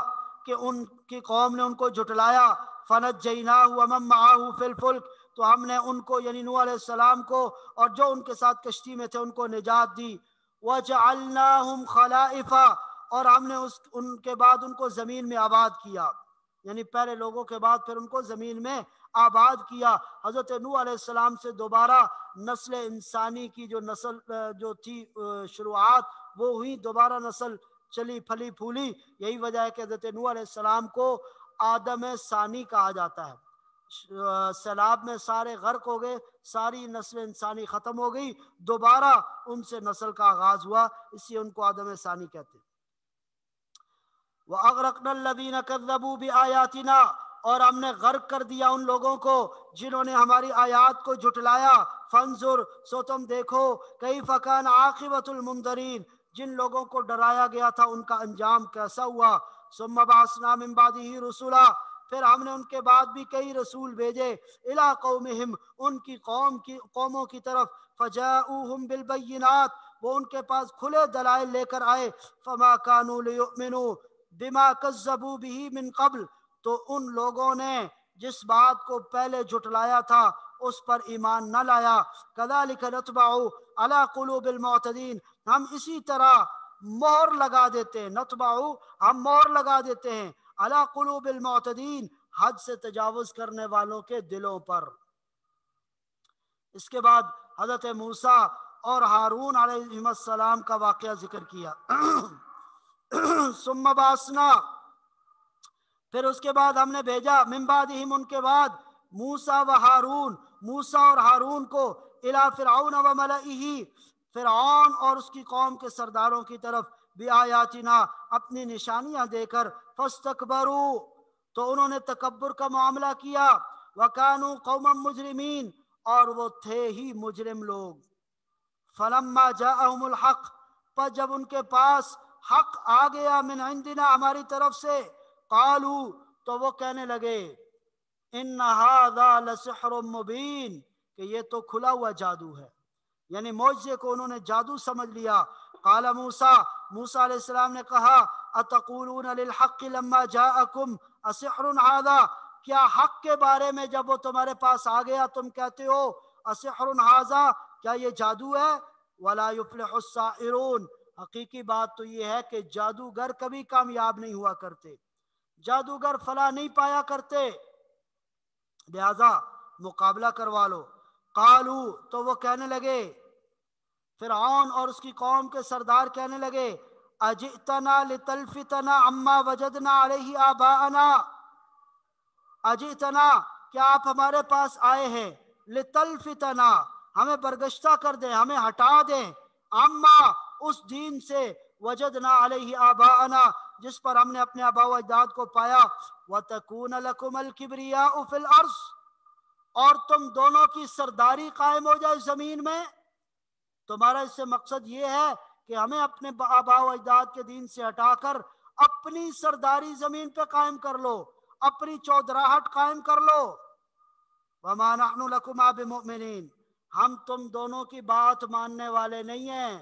کہ ان کی قوم نے ان کو جھٹلایا، فَنَجَّيْنَاهُ وَمَن مَّعَهُ فِي الْفُلْكِ، تو ہم نے ان کو یعنی نوح علیہ السلام کو اور جو ان کے ساتھ کشتی میں تھے ان کو نجات دی۔ وَجَعَلْنَاهُمْ خَلَائِفَ، اور ہم نے ان کے بعد ان کو زمین میں آباد کیا، یعنی پہلے لوگوں کے بعد پھر ان کو زمین میں آباد کیا۔ حضرت نوح علیہ السلام سے دوبارہ نسل انسانی کی جو نسل جو تھی شروعات، وہ ہوئی، دوبارہ نسل چلی پھلی پھولی۔ یہی وجہ ہے کہ حضرت نوح علیہ السلام کو آدم ثانی کہا جاتا ہے۔ سیلاب میں سارے غرق ہو گئے، ساری نسل انسانی ختم ہو گئی، دوبارہ ان سے نسل کا آغاز ہوا، اس لیے ان کو آدم ثانی کہتے ہیں۔ وَأَغْرَقْنَا الَّذِينَ كَذَّبُوا بِآيَاتِنَا، اور ہم نے غرق کر دیا ان لوگوں کو جنہوں نے ہماری آیات کو جھٹلایا۔ فانظر، سو تم دیکھو، کیف کان عاقبۃ المنذرین، جن لوگوں کو ڈرایا گیا تھا ان کا انجام کیسا ہوا۔ ثم بعثنا من بعدہ رسلا، پھر ہم نے ان کے بعد بھی کئی رسول بھیجے، الی قومہم، ان کی قوموں کی طرف، فجاؤہم بالبینات، وہ ان کے پاس کھلے دلائل لے کر آئے، فما کانوا لیؤمنوا بما کذبوا بہ من قبل، تو ان لوگوں نے جس بات کو پہلے جھٹلایا تھا اس پر ایمان نہ لایا۔ کذالک نطبع علی قلوب المعتدین، ہم اسی طرح مہر لگا دیتے ہیں، نطبع ہم مہر لگا دیتے ہیں، علی قلوب المعتدین، حد سے تجاوز کرنے والوں کے دلوں پر۔ اس کے بعد حضرت موسیٰ اور ہارون علیہ السلام کا واقعہ ذکر کیا۔ ثم بعثنا، پھر اس کے بعد ہم نے بھیجا، من بعدہم، ان کے بعد، موسیٰ و ہارون، موسیٰ اور ہارون کو، الی فرعون و ملئہ، فرعون اور اس کی قوم کے سرداروں کی طرف، بآیاتنا، اپنی نشانیاں دے کر، فاستکبروا، تو انہوں نے تکبر کا معاملہ کیا، وکانوا قوما مجرمین، اور وہ تھے ہی مجرم لوگ۔ فلما جاءہم الحق، پر جب ان کے پاس حق آ گیا، من عندنا، ہماری طرف سے، قالوا، تو وہ کہنے لگے، ان ھذا لسحر مبین، کہ یہ تو کھلا ہوا جادو ہے، یعنی معجزے کو انہوں نے جادو سمجھ لیا۔ قال موسیٰ، موسیٰ علیہ السلام نے کہا، اتقولون للحق لما جاءکم اسحر ھذا، کیا حق کے بارے میں جب وہ تمہارے پاس آ گیا تم کہتے ہو اسحر ھذا، کیا یہ جادو ہے؟ ولا یفلح الساحرون، حقیقی بات تو یہ ہے کہ جادوگر کبھی کامیاب نہیں ہوا کرتے، جادوگر فلاح نہیں پایا کرتے، لہذا مقابلہ کروا لو۔ قالو، تو وہ کہنے لگے، فرعون اور اس کی قوم کے سردار کہنے لگے، اجئتنا لتلفتنا عما وجدنا علیہ آباءنا، اجئتنا، کیا آپ ہمارے پاس آئے ہیں، لتلفتنا، ہمیں برگشتہ کر دیں، ہمیں ہٹا دیں، عما، اس دین سے، وجدنا علیہ آباءنا، جس پر ہم نے اپنے آباء و اجداد کو پایا، وَتَكُونَ لَكُمَ الْكِبْرِيَاءُ فِي الْأَرْضِ، اور تم دونوں کی سرداری قائم ہو جائے زمین میں۔ تمہارا اس سے مقصد یہ ہے کہ ہمیں اپنے آباء و اجداد کے دین سے ہٹا کر اپنی سرداری زمین پہ قائم کر لو، اپنی چودراہٹ قائم کر لو۔ وَمَا نَحْنُ لَكُمَا بِمُؤْمِنِينَ، ہم تم دونوں کی بات ماننے والے نہیں ہیں،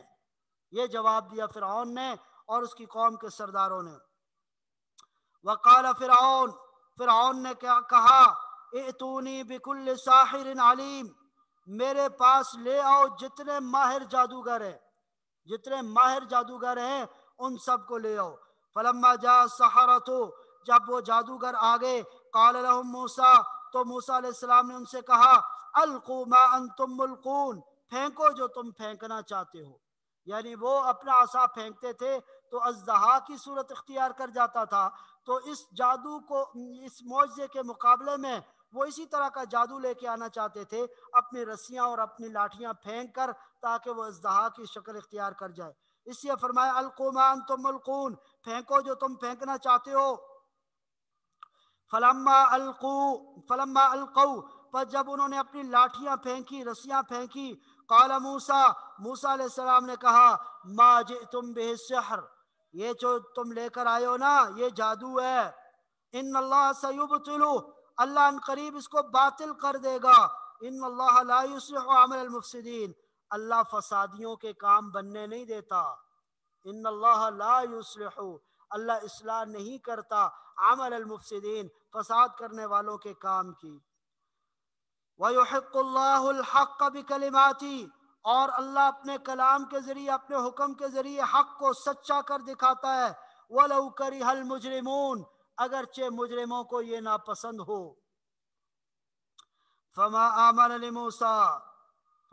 یہ جواب دیا فرعون نے اور اس کی قوم کے سرداروں نے۔ وقال فرعون، فرعون نے کیا کہا، ائتونی بکل ساحر علیم، میرے پاس لے آؤ جتنے ماہر جادوگر ہیں، جتنے ماہر جادوگر ہیں ان سب کو لے آؤ۔ فلما جاء السحرۃ، جب وہ جادوگر آگے، قال لهم موسیٰ، تو موسیٰ علیہ السلام نے ان سے کہا، القوا ما انتم ملقون، پھینکو جو تم پھینکنا چاہتے ہو، یعنی وہ اپنا عصا پھینکتے تھے تو اژدہا کی صورت اختیار کر جاتا تھا، تو اس جادو کو، اس معجزے کے مقابلے میں وہ اسی طرح کا جادو لے کے آنا چاہتے تھے، اپنی رسیاں اور اپنی لاٹھیاں پھینک کر، تاکہ وہ اژدہا کی شکل اختیار کر جائے۔ اس لیے فرمایا القوا ما انتم ملقون، پھینکو جو تم پھینکنا چاہتے ہو۔ فلما القوا، پر جب انہوں نے اپنی لاٹھیاں پھینکی، رسیاں پھینکی، قال موسیٰ، موسیٰ علیہ السلام نے کہا، ما جئتم بہ السحر، یہ جو تم لے کر آئے ہو نا یہ جادو ہے، ان اللہ سیبطلہ، اللہ ان قریب اس کو باطل کر دے گا، ان اللہ لا یصلح عمل المفسدین، اللہ فسادیوں کے کام بننے نہیں دیتا، ان اللہ لا یصلح، اللہ اصلاح نہیں کرتا، عمل المفسدین، فساد کرنے والوں کے کام کی۔ وَيُحِقُّ اللَّهُ الْحَقَّ بِكَلِمَاتِهِ، اور اللہ اپنے کلام کے ذریعے، اپنے حکم کے ذریعے حق کو سچا کر دکھاتا ہے۔ وَلَوْ كَرِهَ الْمُجْرِمُونَ، اگرچہ مجرموں کو یہ ناپسند ہو۔ فَمَا آمَنَ لِمُوسَىٰ،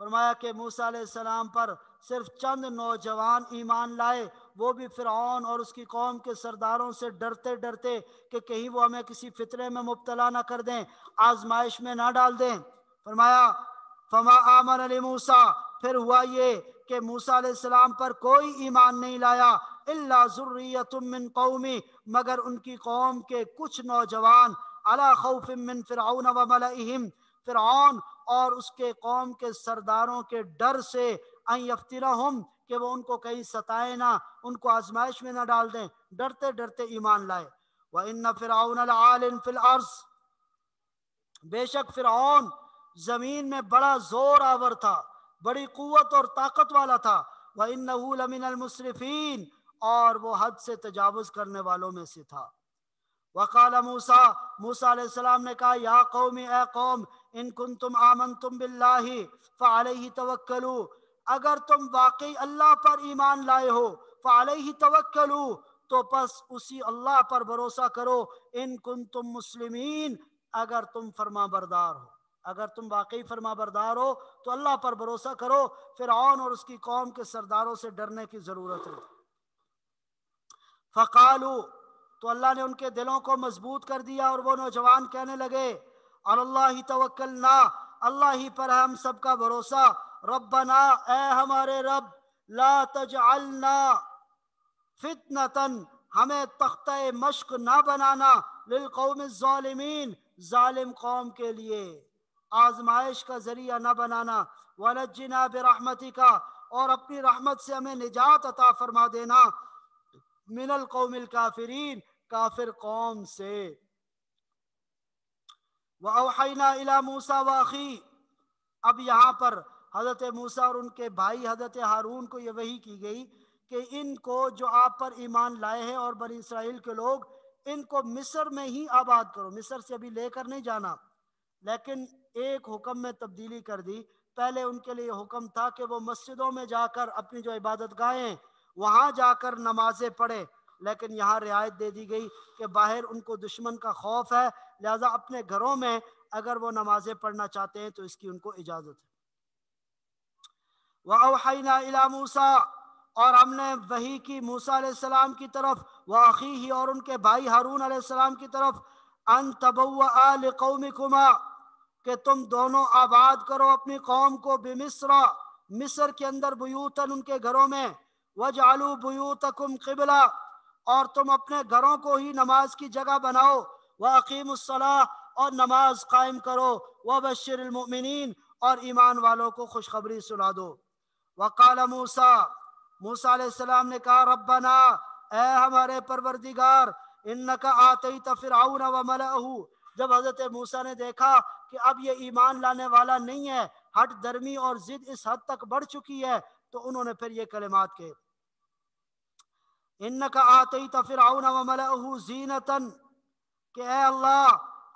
فرمایا کہ موسیٰ علیہ السلام پر صرف چند نوجوان ایمان لائے، وہ بھی فرعون اور اس کی قوم کے سرداروں سے ڈرتے ڈرتے کہ کہیں وہ ہمیں کسی فتنے میں مبتلا نہ کر دیں، آزمائش میں نہ ڈال دیں۔ فرمایا فما آمن لموسیٰ، پھر ہوا یہ کہ موسیٰ علیہ السلام پر کوئی ایمان نہیں لایا، الا ذریۃ من قومی، مگر ان کی قوم کے کچھ نوجوان، علی خوف من فرعون وملئہم، فرعون اور اس کے قوم کے سرداروں کے ڈر سے، ان یفتنہم، کہ وہ ان کو کہیں ستائے نہ، ان کو آزمائش میں نہ ڈال دیں، ڈرتے ڈرتے ایمان لائے۔ وَإِنَّ فِرْعَوْنَ لَعَالٍ فِي الْأَرْضِ، بے شک فرعون زمین میں بڑا زور آور تھا، بڑی قوت اور طاقت والا تھا۔ وَإِنَّهُ لَمِنَ الْمُسْرِفِينَ، اور وہ حد سے تجاوز کرنے والوں میں سے تھا۔ وقال موسیٰ، موسیٰ علیہ السلام نے کہا یا قوم، اے قوم، ان کنتم آمنتم باللہ فعلیہ توکلوا، اگر تم واقعی اللہ پر ایمان لائے ہو، فعلیہ توکلوا، تو پس اسی اللہ پر بھروسہ کرو، ان کنتم مسلمین، اگر تم فرما بردار ہو، اگر تم واقعی فرما بردار ہو تو اللہ پر بھروسہ کرو، فرعون اور اس کی قوم کے سرداروں سے ڈرنے کی ضرورت ہے۔ فقالوا، تو اللہ نے ان کے دلوں کو مضبوط کر دیا اور وہ نوجوان کہنے لگے علی اللہ توکلنا، اللہ ہی پر ہے ہم سب کا بھروسہ، ربنا، اے ہمارے رب، لا تجعلنا فتنتن، ہمیں تختہ مشق نہ بنانا، للقوم الظالمین، ظالم قوم کے لیے آزمائش کا ذریعہ نہ بنانا، ونجنا برحمتک، اور اپنی رحمت سے ہمیں نجات عطا فرما دینا، من القوم الکافرین، کافر قوم سے۔ وَأَوْحَيْنَا إِلَى مُوسَى وَأَخِيهِ، اب یہاں پر حضرت موسیٰ اور ان کے بھائی حضرت ہارون کو یہ وحی کی گئی کہ ان کو، جو آپ پر ایمان لائے ہیں اور بنی اسرائیل کے لوگ، ان کو مصر میں ہی آباد کرو، مصر سے ابھی لے کر نہیں جانا، لیکن ایک حکم میں تبدیلی کر دی۔ پہلے ان کے لیے حکم تھا کہ وہ مسجدوں میں جا کر، اپنی جو عبادت گاہیں وہاں جا کر نمازیں پڑھیں، لیکن یہاں رعایت دے دی گئی کہ باہر ان کو دشمن کا خوف ہے، لہذا اپنے گھروں میں اگر وہ نمازیں پڑھنا چاہتے ہیں تو اس کی ان کو اجازت ہے۔ وَأَوْحَيْنَا إِلَى مُوسَىٰ، اور ہم نے وحی کی موسیٰ علیہ السلام کی طرف، وَأَخِيهِ، اور ان کے بھائی ہارون علیہ السلام کی طرف، أَن تَبَوَّآ لِقَوْمِكُمَا، کہ تم دونوں آباد کرو اپنی قوم کو، بمصر، مصر کے اندر، بیوتاً، ان کے گھروں میں، وَاجْعَلُوا بُيُوتَكُمْ قِبْلَةً، اور تم اپنے گھروں کو ہی نماز کی جگہ بناؤ، وَأَقِيمُوا الصَّلَاةَ، اور نماز قائم کرو، وَبَشِّرِ الْمُؤْمِنِينَ، اور ایمان والوں کو خوشخبری سنا دو۔ وقال موسیٰ، موسیٰ علیہ السلام نے کہا ربنا، اے ہمارے پروردگار، انک آتیت فرعون وملأہ، جب حضرت موسیٰ نے دیکھا کہ اب یہ ایمان لانے والا نہیں ہے، ہٹ درمی اور ضد اس حد تک بڑھ چکی ہے، تو انہوں نے پھر یہ کلمات کہے انک آتیت فرعون وملأہ زینتا، کہ اے اللہ،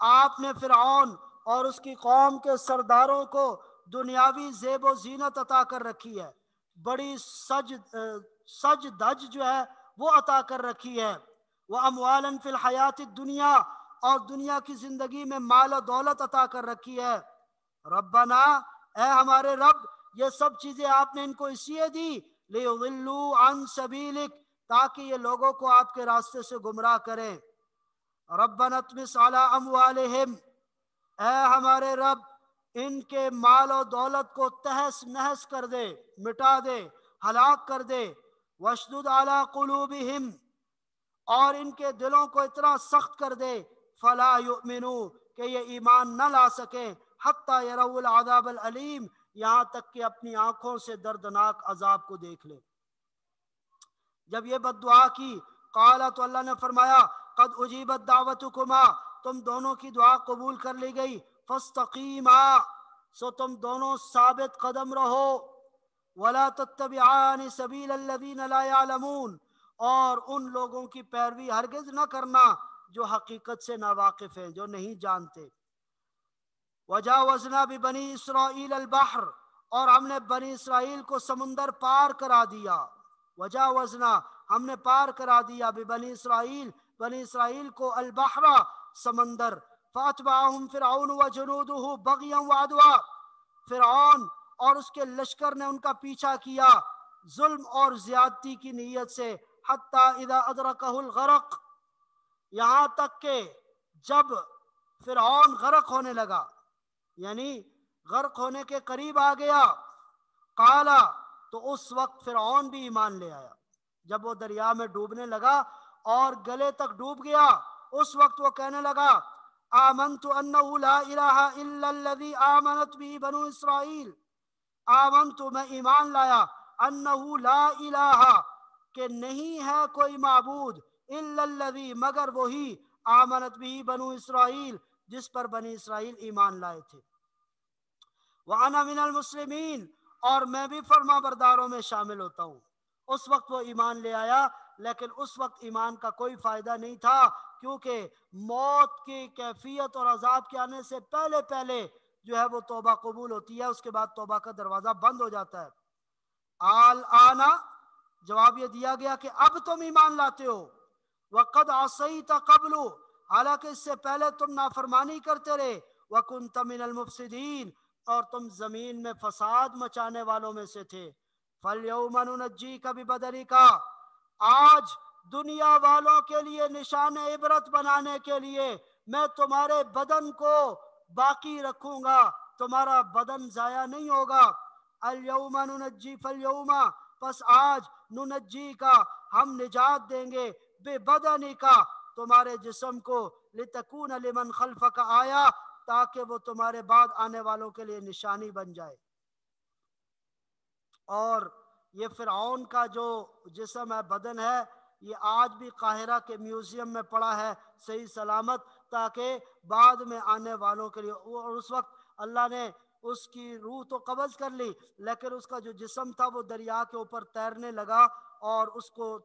آپ نے فرعون اور اس کی قوم کے سرداروں کو دنیاوی زیب و زینت عطا کر رکھی ہے، بڑی سج دج جو ہے وہ عطا کر رکھی ہے، وَأَمْوَالًا فِي الْحَيَاةِ الدُّنْيَا، اور دنیا کی زندگی میں مال و دولت عطا کر رکھی ہے، ربنا، اے ہمارے رب، یہ سب چیزیں آپ نے ان کو اس لیے دی، لِيُضِلُّوا عَن سَبِيلِكَ، تاکہ یہ لوگوں کو آپ کے راستے سے گمراہ کریں، ربنا اطمس علی اموالہم، اے ہمارے رب، ان کے مال و دولت کو تہس نہس کر دے، مٹا دے، ہلاک کر دے، واشدد علی قلوبہم، اور ان کے دلوں کو اتنا سخت کر دے، فلا یؤمنوا، کہ یہ ایمان نہ لا سکیں، حتی یروا العذاب العلیم، یہاں تک کہ اپنی آنکھوں سے دردناک عذاب کو دیکھ لیں۔ جب یہ بد دعا کی، قال، تو اللہ نے فرمایا قد اجیبت دعوتکما، تم دونوں کی دعا قبول کر لی گئی، فاستقیما، سو تم دونوں ثابت قدم رہو، ولا تتبعان سبیل الذین لا يعلمون، اور ان لوگوں کی پیروی ہرگز نہ کرنا جو حقیقت سے ناواقف ہیں، جو نہیں جانتے۔ وجاوزنا ببنی اسرائیل البحر، اور ہم نے بنی اسرائیل کو سمندر پار کرا دیا، وجاوزنا، ہم نے پار کرا دیا، ببنی اسرائیل، بنی اسرائیل کو، البحر، سمندر، فاتبعہم فرعون وجنودہ بغیا وعدوا، فرعون اور اس کے لشکر نے ان کا پیچھا کیا، ظلم اور زیادتی کی نیت سے، حتیٰ اذا ادرکہ الغرق، یہاں تک کہ جب فرعون غرق ہونے لگا، یعنی غرق ہونے کے قریب آ گیا، قالا، تو اس وقت فرعون بھی ایمان لے آیا۔ جب وہ دریا میں ڈوبنے لگا اور گلے تک ڈوب گیا، اس وقت وہ کہنے لگا آمنت انہ لا الہ الا الذی آمنت به بنو اسرائیل، آمنت، میں ایمان لایا، انہ لا الہ، کہ نہیں ہے کوئی معبود، الا الذی، مگر وہی، آمنت به بنو اسرائیل، جس پر بنی اسرائیل ایمان لائے تھے، وَأَنَا مِنَ الْمُسْلِمِينَ، اور میں بھی فرما برداروں میں شامل ہوتا ہوں۔ اس وقت وہ ایمان لے آیا، لیکن اس وقت ایمان کا کوئی فائدہ نہیں تھا، کیونکہ موت کی کیفیت اور عذاب کے آنے سے پہلے پہلے جو ہے وہ توبہ قبول ہوتی ہے، اس کے بعد توبہ کا دروازہ بند ہو جاتا ہے۔ آل آنا، جواب یہ دیا گیا کہ اب تم ایمان لاتے ہو، وقد عصیت قبل، حالانکہ اس سے پہلے تم نافرمانی کرتے رہے، وکنت من المفسدین، اور تم زمین میں فساد مچانے والوں میں سے تھے۔ فَالْيَوْمَ نُنَجِّيكَ بِبَدَنِكَ، آج دنیا والوں کے لیے نشان عبرت بنانے کے لیے میں تمہارے بدن کو باقی رکھوں گا، تمہارا بدن ضائع نہیں ہوگا۔ الْيَوْمَ نُنَجِّي، فَالْيَوْمَ، پس آج، نُنَجِّي کا، ہم نجات دیں گے، بِبَدَنِكَ، تمہارے جسم کو، لِتَكُونَ لِمَنْ خَلْفَكَ آیا، تاکہ وہ تمہارے بعد آنے والوں کے لیے نشانی بن جائے۔ اور یہ فرعون کا جو جسم ہے، بدن ہے، یہ آج بھی قاہرہ کے میوزیم میں پڑا ہے صحیح سلامت، تاکہ بعد میں آنے والوں کے لیے، اور اس وقت اللہ نے اس کی روح تو قبض کر لی، لیکن اس کا جو جسم تھا وہ دریا کے اوپر تیرنے لگا، اور اس کو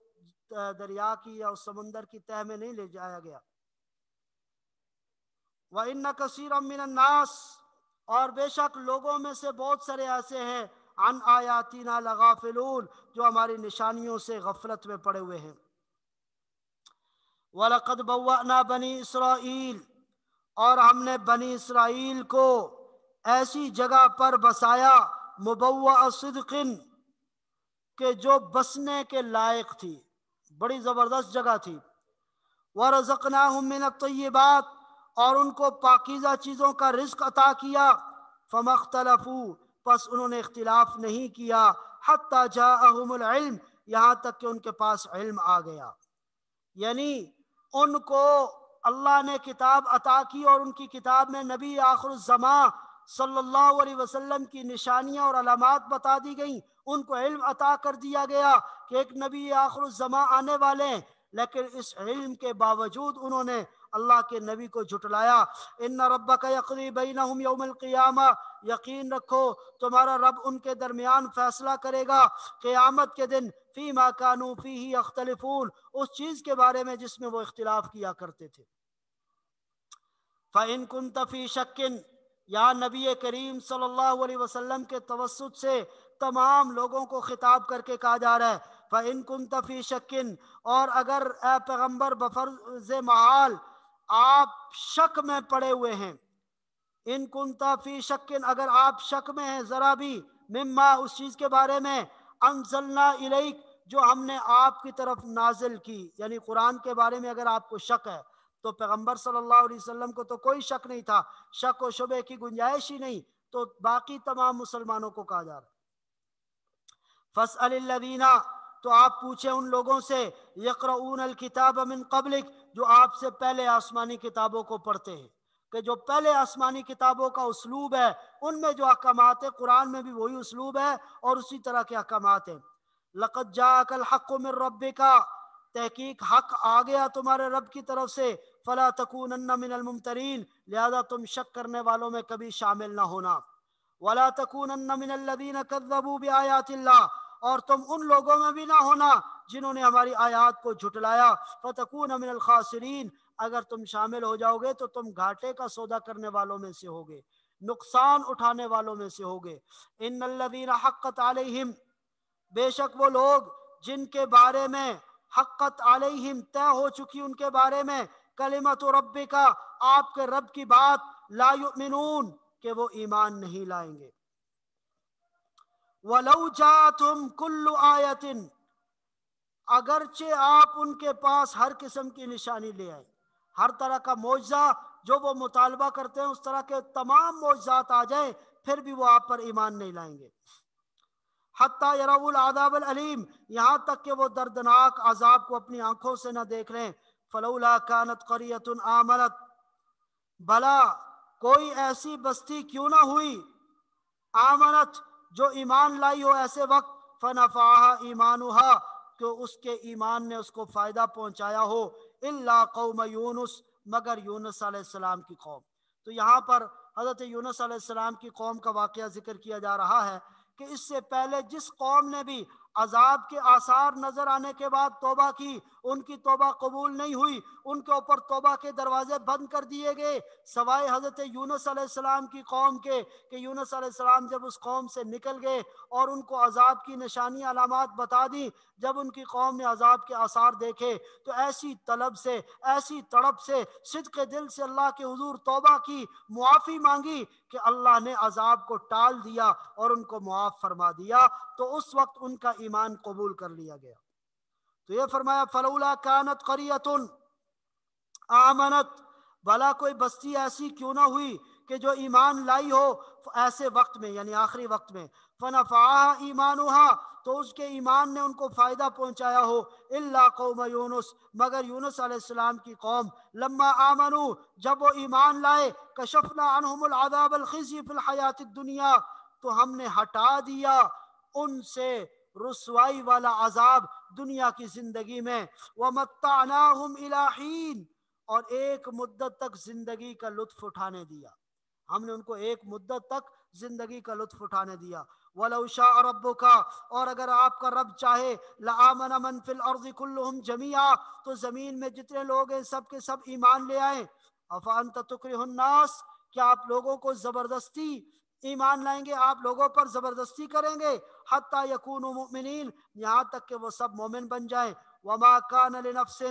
دریا کی یا سمندر کی تہہ میں نہیں لے جایا گیا۔ وَإِنَّ كَثِيرًا مِّنَ النَّاسِ، اور بے شک لوگوں میں سے بہت سارے ایسے ہیں، عن آیاتنا لغافلون، جو ہماری نشانیوں سے غفلت میں پڑے ہوئے ہیں۔ وَلَقَدْ بَوَّأْنَا بَنِي إِسْرَائِيلَ، اور ہم نے بنی اسرائیل کو ایسی جگہ پر بسایا، مبوّأ صدق، کہ جو بسنے کے لائق تھی، بڑی زبردست جگہ تھی۔ وَرَزَقْنَاهُم مِّنَ الطَّيِّبَاتِ، اور ان کو پاکیزہ چیزوں کا رزق عطا کیا۔ فَمَا اخْتَلَفُوا، پس انہوں نے اختلاف نہیں کیا، حَتَّى جَاءَهُمُ الْعِلْمُ، یہاں تک کہ ان کے پاس علم آ گیا، یعنی ان کو اللہ نے کتاب عطا کی، اور ان کی کتاب میں نبی آخر الزمان صلی اللہ علیہ وسلم کی نشانیاں اور علامات بتا دی گئیں، ان کو علم عطا کر دیا گیا کہ ایک نبی آخر الزمان آنے والے ہیں، لیکن اس علم کے باوجود انہوں نے اللہ کے نبی کو جھٹلایا۔ ان ربک یقضی بینہم یوم القیامہ، یقین رکھو تمہارا رب ان کے درمیان فیصلہ کرے گا قیامت کے دن، فیما کانوا فیہ یختلفون، اس چیز کے بارے میں جس میں وہ اختلاف کیا کرتے تھے۔ فَإِن كُنْتَ فِي شَكٍّ، یا نبی کریم صلی اللہ علیہ وسلم کے توسط سے تمام لوگوں کو خطاب کر کے کہا جا رہا ہے، فَإِن كُنْتَ فِي شَكٍ، اور اگر اے پیغمبر بفرض محال آپ شک میں پڑے ہوئے ہیں، ان کنتا فی شکن، اگر آپ شک میں ہیں ذرا بھی، مما، اس چیز کے بارے میں، انزلنا الیک، جو ہم نے آپ کی طرف نازل کی، یعنی قرآن کے بارے میں اگر آپ کو شک ہے، تو پیغمبر صلی اللہ علیہ وسلم کو تو کوئی شک نہیں تھا، شک و شبے کی گنجائش ہی نہیں، تو باقی تمام مسلمانوں کو کہا جا رہا ہے فَاسْأَلِ الَّذِينَ، تو آپ پوچھیں ان لوگوں سے، یقرؤون الکتاب من قبلک، جو آپ سے پہلے آسمانی کتابوں کو پڑھتے ہیں، کہ جو پہلے آسمانی کتابوں کا اسلوب ہے ان میں جو احکامات ہیں، قرآن میں بھی وہی اسلوب ہے اور اسی طرح کے احکامات ہیں۔ لَقَدْ جَاءَكَ الْحَقُّ مِن رَبِّكَ، تحقیق حق آ گیا تمہارے رب کی طرف سے، فَلَا تَكُونَنَّ مِنَ الْمُمْتَرِينَ، لہذا تم شک کرنے والوں میں کبھی شامل نہ ہونا۔ وَلَا تَكُونَنَّ مِنَ الَّذِينَ كَذَّبُوا بِآيَاتِ اللَّهِ، اور تم ان لوگوں میں بھی نہ ہونا جنہوں نے ہماری آیات کو جھٹلایا، فَتَكُونَ مِنَ الْخَاسِرِينَ، اگر تم شامل ہو جاؤ گے تو تم گھاٹے کا سودا کرنے والوں میں سے ہوگے، نقصان اٹھانے والوں میں سے ہوگے۔ ان الذین حقت علیہم، بے شک وہ لوگ جن کے بارے میں حقت علیہم، طے ہو چکی ان کے بارے میں، کلمت ربک، آپ کے رب کی بات، لا یؤمنون، کہ وہ ایمان نہیں لائیں گے۔ وَلَوْ جَاءَتْهُمْ كُلُّ آیَةٍ، اگرچہ آپ ان کے پاس ہر قسم کی نشانی لے آئیں، ہر طرح کا معجزہ جو وہ مطالبہ کرتے ہیں اس طرح کے تمام معجزات آ جائیں، پھر بھی وہ آپ پر ایمان نہیں لائیں گے۔ حتیٰ یروا العذاب العلیم، یہاں تک کہ وہ دردناک عذاب کو اپنی آنکھوں سے نہ دیکھ لیں۔ فلولا کانت قریۃ آمنت، بھلا کوئی ایسی بستی کیوں نہ ہوئی، آمنت جو ایمان لائی ہو ایسے وقت، فنفعها ایمانها، کہ اس کے ایمان نے اس کو فائدہ پہنچایا ہو، الا قوم یونس، مگر یونس علیہ السلام کی قوم۔ تو یہاں پر حضرت یونس علیہ السلام کی قوم کا واقعہ ذکر کیا جا رہا ہے کہ اس سے پہلے جس قوم نے بھی عذاب کے آثار نظر آنے کے بعد توبہ کی، ان کی توبہ قبول نہیں ہوئی، ان کے اوپر توبہ کے دروازے بند کر دیے گئے، سوائے حضرت یونس علیہ السلام کی قوم کے، کہ یونس علیہ السلام جب اس قوم سے نکل گئے اور ان کو عذاب کی نشانی علامات بتا دی، جب ان کی قوم نے عذاب کے آثار دیکھے تو ایسی طلب سے، ایسی تڑپ سے، صدق دل سے اللہ کے حضور توبہ کی، معافی مانگی کہ اللہ نے عذاب کو ٹال دیا اور ان کو معاف فرما دیا، تو اس وقت ان کا ایمان قبول کر لیا گیا۔ تو یہ فرمایا فلولا کانت قریۃ آمنت، بھلا کوئی بستی ایسی کیوں نہ ہوئی کہ جو ایمان لائی ہو ایسے وقت میں، یعنی آخری وقت میں، فنفعها ایمانها، تو اس کے ایمان نے ان کو فائدہ پہنچایا ہو، الا قوم یونس، مگر یونس علیہ السلام کی قوم، لما آمنوا، جب وہ ایمان لائے، کشفنا عنہم العذاب الخزي فی الحیات الدنیا، تو ہم نے ہٹا دیا ان سے رسوائی والا عذاب دنیا کی زندگی میں، ومتعناہم الی حین، اور ایک مدت تک زندگی کا لطف اٹھانے دیا، ہم نے ان کو ایک مدت تک زندگی کا لطف اٹھانے دیا۔ وَلَوْ شَاءَ رَبُّكَ، اور اگر آپ کا رب چاہے، لَآمَنَ مَنْ فِي الْأَرْضِ كُلُّهُمْ جَمِيعًا، تو زمین میں جتنے لوگ ہیں سب کے سب ایمان لے آئیں۔ أَفَأَنْتَ تُكْرِهُ النَّاسَ، کیا آپ لوگوں کو زبردستی ایمان لائیں گے، آپ لوگوں پر زبردستی کریں گے، حَتَّى يَكُونُوا مُؤْمِنِينَ، یہاں تک کہ وہ سب مومن بن جائیں۔ وَمَا كَانَ لِنَفْسٍ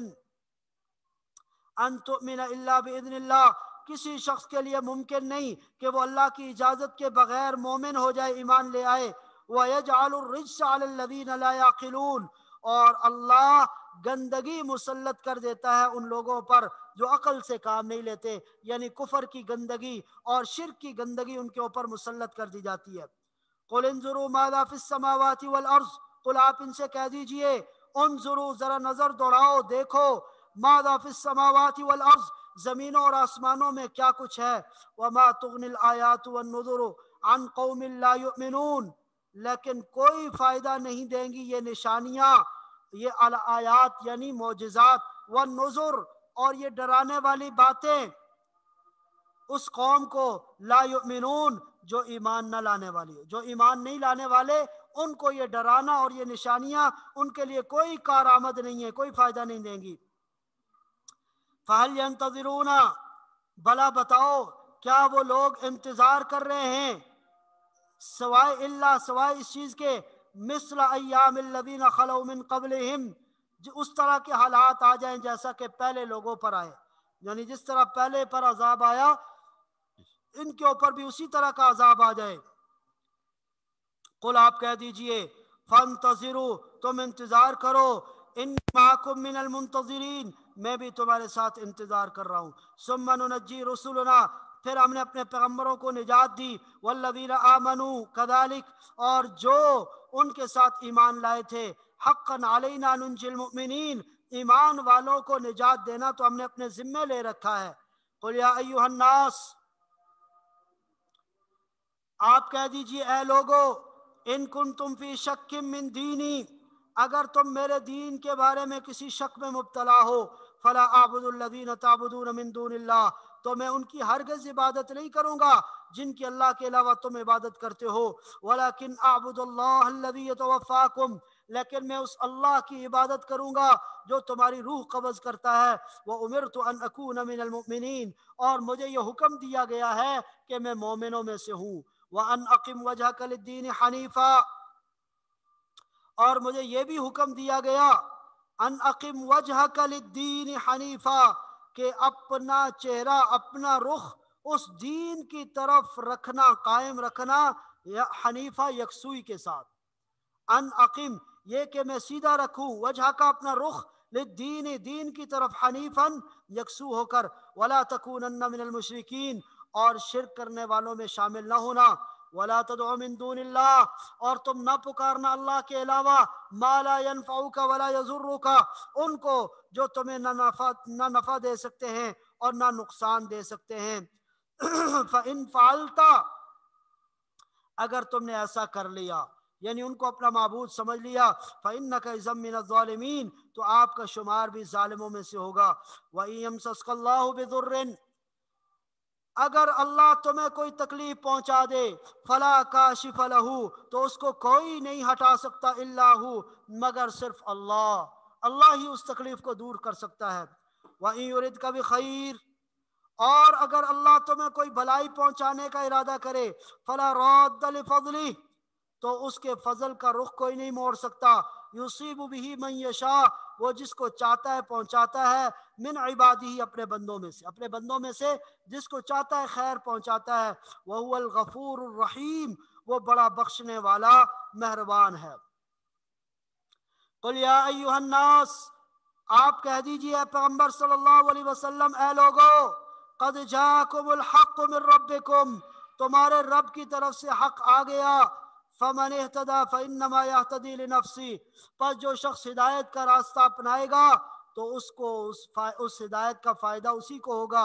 ان تؤمن الا باذن اللہ، کسی شخص کے لیے ممکن نہیں کہ وہ اللہ کی اجازت کے بغیر مومن ہو جائے، ایمان لے آئے۔ وَيَجْعَلُ الرِّجْسَ عَلَى الَّذِينَ لَا يَعْقِلُونَ، اور اللہ گندگی مسلط کر دیتا ہے ان لوگوں پر جو عقل سے کام نہیں لیتے، یعنی کفر کی گندگی اور شرک کی گندگی ان کے اوپر مسلط کر دی جاتی ہے۔ قُلْ انظُرُوا مَاذَا فِي السَّمَاوَاتِ وَالْأَرْضِ، قل آپ ان سے کہہ دیجئے، انظروا، ذرا نظر دوڑاؤ، دیکھو، ماذا فی السماوات والارض، زمینوں اور آسمانوں میں کیا کچھ ہے، وما تغنی الآیات والنذر عن قوم لا یؤمنون، لیکن کوئی فائدہ نہیں دیں گی یہ نشانیاں، یہ آیات یعنی معجزات، والنذر، اور یہ ڈرانے والی باتیں اس قوم کو، لا یؤمنون، جو ایمان نہ لانے والی ہے، جو ایمان نہیں لانے والے، ان کو یہ ڈرانا اور یہ نشانیاں ان کے لیے کوئی کارآمد نہیں ہے، کوئی فائدہ نہیں دیں گی۔ فَهَلْ يَنْتَظِرُونَ، بھلا بتاؤ کیا وہ لوگ انتظار کر رہے ہیں، سوائے اس چیز کے، مثل ایام الذین خلو من قبلہم، اس طرح کے حالات آ جائیں جیسا کہ پہلے لوگوں پر آئے، یعنی جس طرح پہلے پر عذاب آیا ان کے اوپر بھی اسی طرح کا عذاب آ جائے۔ قل آپ کہہ دیجئے، فانتظروا، تم انتظار کرو، ان معکم من المنتظرین، میں بھی تمہارے ساتھ انتظار کر رہا ہوں۔ ثم ننجی رسولنا، پھر ہم نے اپنے پیغمبروں کو نجات دی، والذین آمنوا کذالک، اور جو ان کے ساتھ ایمان لائے تھے، حقا علینا ننجی المؤمنین، ایمان والوں کو نجات دینا تو ہم نے اپنے ذمے لے رکھا ہے۔ قل یا ایھا الناس، آپ کہہ دیجئے اے لوگو، ان کنتم فی شک من دینی، اگر تم میرے دین کے بارے میں کسی شک میں مبتلا ہو، فلا اعبد الذین تعبدون من دون اللہ، تو میں ان کی ہرگز عبادت نہیں کروں گا جن کی اللہ کے علاوہ تم عبادت کرتے ہو، ولکن اعبد اللہ الذی یتوفاکم، لیکن میں اس اللہ کی عبادت کروں گا جو تمہاری روح قبض کرتا ہے، وامرت ان اکون من المؤمنین، اور مجھے یہ حکم دیا گیا ہے کہ میں مومنوں میں سے ہوں، وان اقم وجہک للدین حنیفا، اور مجھے یہ بھی حکم دیا گیا، ان اقم وجہک للدین حنیفا، کہ اپنا چہرہ، اپنا رخ اس دین کی طرف رکھنا، قائم رکھنا یا حنیفہ یکسوئی کے ساتھ، ان اقیم یہ کہ میں سیدھا رکھوں، وجہ کا اپنا رخ، للدین دین کی طرف، حنیفاً یکسو ہو کر، ولا تکونن من المشرکین اور شرک کرنے والوں میں شامل نہ ہونا، ولا تدع من دون اللہ اور تم نہ پکارنا اللہ کے علاوہ، ما لا ينفعک ولا یضرک ان کو جو تمہیں نہ نفع دے سکتے ہیں اور نہ نقصان دے سکتے ہیں۔ فَإِن فَعَلْتَ اگر تم نے ایسا کر لیا، یعنی ان کو اپنا معبود سمجھ لیا، فَإِنَّكَ إِذًا مِّنَ الظَّالِمِينَ تو آپ کا شمار بھی ظالموں میں سے ہوگا۔ وَإِن يَمْسَسْكَ اللَّهُ بِضُرٍّ اگر اللہ تمہیں کوئی تکلیف پہنچا دے، فلا کاشف لہ تو اس کو کوئی نہیں ہٹا سکتا، الا ہو مگر صرف اللہ، اللہ ہی اس تکلیف کو دور کر سکتا ہے۔ وَإِن يُرِدْكَ بِخَيْرٍ اور اگر اللہ تمہیں کوئی بھلائی پہنچانے کا ارادہ کرے، فلا راد لفضلہ تو اس کے فضل کا رخ کوئی نہیں موڑ سکتا، یصیب بہ من یشاء وہ جس کو چاہتا ہے پہنچاتا ہے، من عبادہ اپنے بندوں میں سے جس کو چاہتا ہے خیر پہنچاتا ہے، وہو الغفور الرحیم وہ بڑا بخشنے والا مہربان ہے۔ قل یا ایھا الناس آپ کہہ دیجئے اے پیغمبر صلی اللہ علیہ وسلم، اے لوگو، قد جاءکم الحق من ربکم تمہارے رب کی طرف سے حق آ گیا، فمن اہتدی فانما یہتدی لنفسہ پس جو شخص ہدایت کا راستہ اپنائے گا تو اس کو اس ہدایت کا فائدہ اسی کو ہوگا،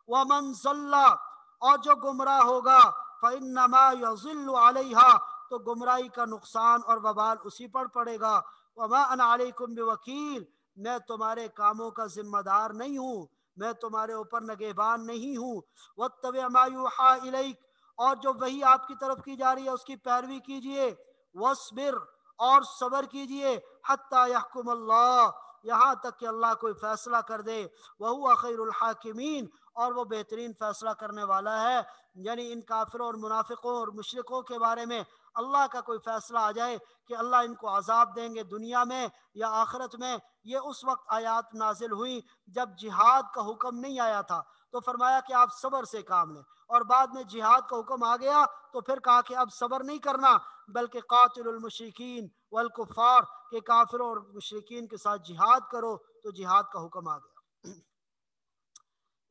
ومن ضل اور جو گمراہ ہوگا، فانما یضل علیہا تو گمراہی کا نقصان اور وبال اسی پر پڑے گا، وما انا علیکم بوکیل میں تمہارے کاموں کا ذمہ دار نہیں ہوں، میں تمہارے اوپر نگہبان نہیں ہوں۔ واتبع ما یوحی الیک اور جو وحی آپ کی طرف کی جا رہی ہے اس کی پیروی کیجئے، واصبر اور صبر کیجئے، حتی یحکم اللہ یہاں تک کہ اللہ کوئی فیصلہ کر دے، وہو خیر الحاکمین اور وہ بہترین فیصلہ کرنے والا ہے۔ یعنی ان کافروں اور منافقوں اور مشرکوں کے بارے میں اللہ کا کوئی فیصلہ آ جائے کہ اللہ ان کو عذاب دیں گے دنیا میں یا آخرت میں، یہ اس وقت آیات نازل ہوئی جب جہاد کا حکم نہیں آیا تھا، تو فرمایا کہ آپ صبر سے کام لیں، اور بعد میں جہاد کا حکم آ گیا تو پھر کہا کہ اب صبر نہیں کرنا بلکہ قاتل المشرکین والکفار کہ کافروں اور مشرکین کے ساتھ جہاد کرو، تو جہاد کا حکم آ گیا۔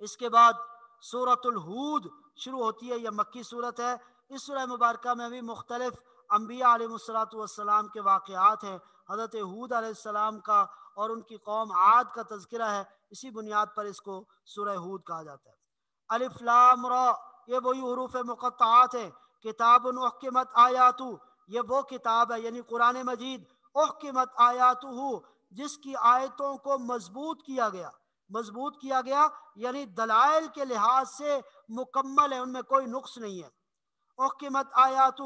اس کے بعد سورۃ الہود شروع ہوتی ہے، یہ مکی صورت ہے۔ اس سورہ مبارکہ میں بھی مختلف انبیاء علیہ السلام کے واقعات ہیں، حضرت ہود علیہ السلام کا اور ان کی قوم عاد کا تذکرہ ہے، اسی بنیاد پر اس کو سورہ ہود کہا جاتا ہے۔ الف لام را یہ وہی حروف مقطعات ہیں، کتاب احکمت آیاتہ یہ وہ کتاب ہے یعنی قرآن مجید، احکمت آیاتہ جس کی آیتوں کو مضبوط کیا گیا یعنی دلائل کے لحاظ سے مکمل ہے، ان میں کوئی نقص نہیں ہے۔ احکمت آیاتہ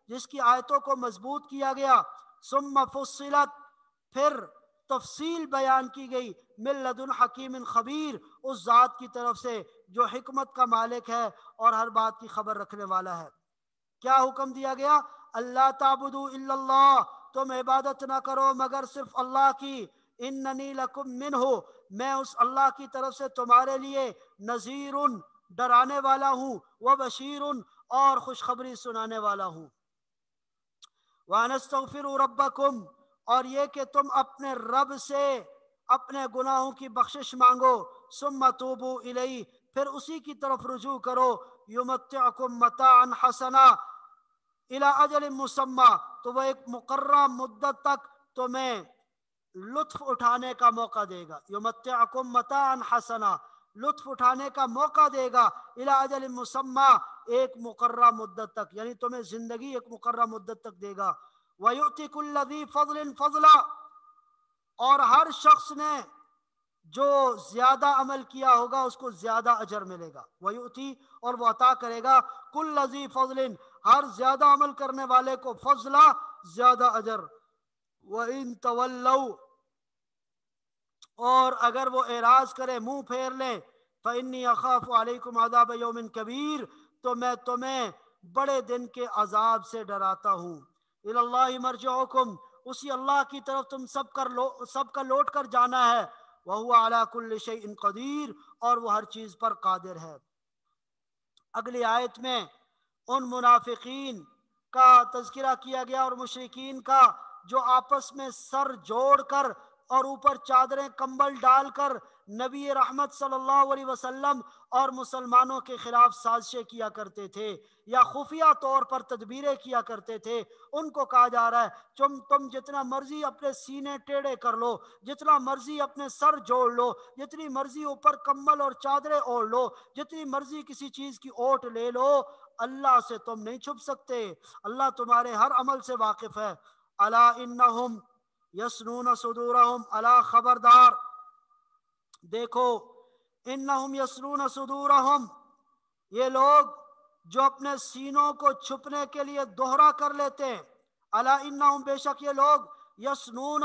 جس کی آیتوں کو مضبوط کیا گیا، ثم فصلت پھر تفصیل بیان کی گئی، من لدن حکیم خبیر اس ذات کی طرف سے جو حکمت کا مالک ہے اور ہر بات کی خبر رکھنے والا ہے۔ کیا حکم دیا گیا؟ اللہ تعبدوا الا اللہ تم عبادت نہ کرو مگر صرف اللہ کی، اننی لکم منہ میں اس اللہ کی طرف سے تمہارے لیے نذیر ڈرانے والا ہوں، وبشیر اور خوشخبری سنانے والا ہوں۔ وَأَنِ اسْتَغْفِرُوا رَبَّكُمْ اور یہ کہ تم اپنے رب سے اپنے گناہوں کی بخشش مانگو، ثُمَّ تُوبُوا إِلَيْهِ پھر اسی کی طرف رجوع کرو، يُمَتِّعْكُمْ مَتَاعًا حَسَنًا إِلَىٰ أَجَلٍ مُّسَمًّى تو وہ ایک مقررہ مدت تک تمہیں لطف اٹھانے کا موقع دے گا، يُمَتِّعْكُمْ مَتَاعًا حَسَنًا لطف اٹھانے کا موقع دے گا، إِلَىٰ أَجَلٍ مُّسَمًّى ایک مقررہ مدت تک، یعنی تمہیں زندگی ایک مقررہ مدت تک دے گا۔ وَيُؤْتِ كُلَّ ذِي فَضْلٍ فَضْلًا اور ہر شخص نے جو زیادہ عمل کیا ہوگا اس کو زیادہ اجر ملے گا، وَيُؤْتِ اور وہ عطا کرے گا، كُلَّ ذِي فَضْلٍ ہر زیادہ عمل کرنے والے کو، فضلا زیادہ اجر۔ وَإِن تَوَلَّوْا اور اگر وہ اعراض کرے منہ پھیر لیں، فَإِنِّي أَخَافُ عَلَيْكُمْ عَذَابَ يَوْمٍ كَبِيرٍ تو میں تمہیں بڑے دن کے عذاب سے ڈراتا ہوں۔ إِلَى اللَّهِ مَرْجِعُكُمْ اسی اللہ کی طرف تم سب کا لوٹ کر جانا ہے، وَهُوَ عَلَى كُلِّ شَيْءٍ قَدِيرٌ اور وہ ہر چیز پر قادر ہے۔ اگلی آیت میں ان منافقین کا تذکرہ کیا گیا اور مشرکین کا جو آپس میں سر جوڑ کر اور اوپر چادریں کمبل ڈال کر نبی رحمت صلی اللہ علیہ وسلم اور مسلمانوں کے خلاف سازشیں کیا کرتے تھے یا خفیہ طور پر تدبیریں کیا کرتے تھے، ان کو کہا جا رہا ہے تم جتنا مرضی اپنے سینے ٹیڑھے کر لو، جتنا مرضی اپنے سر جوڑ لو، جتنی مرضی اوپر کمبل اور چادریں اوڑھ لو، جتنی مرضی کسی چیز کی اوٹ لے لو، اللہ سے تم نہیں چھپ سکتے، اللہ تمہارے ہر عمل سے واقف ہے۔ الا انہم یسنون صدورہم، الا خبردار، دیکھو، انہم یسنون صدورہم، یہ لوگ جو اپنے سینوں کو چھپنے کے لیے دوہرا کر لیتے ہیں، الا انہم، بے شک یہ لوگ، یسنون،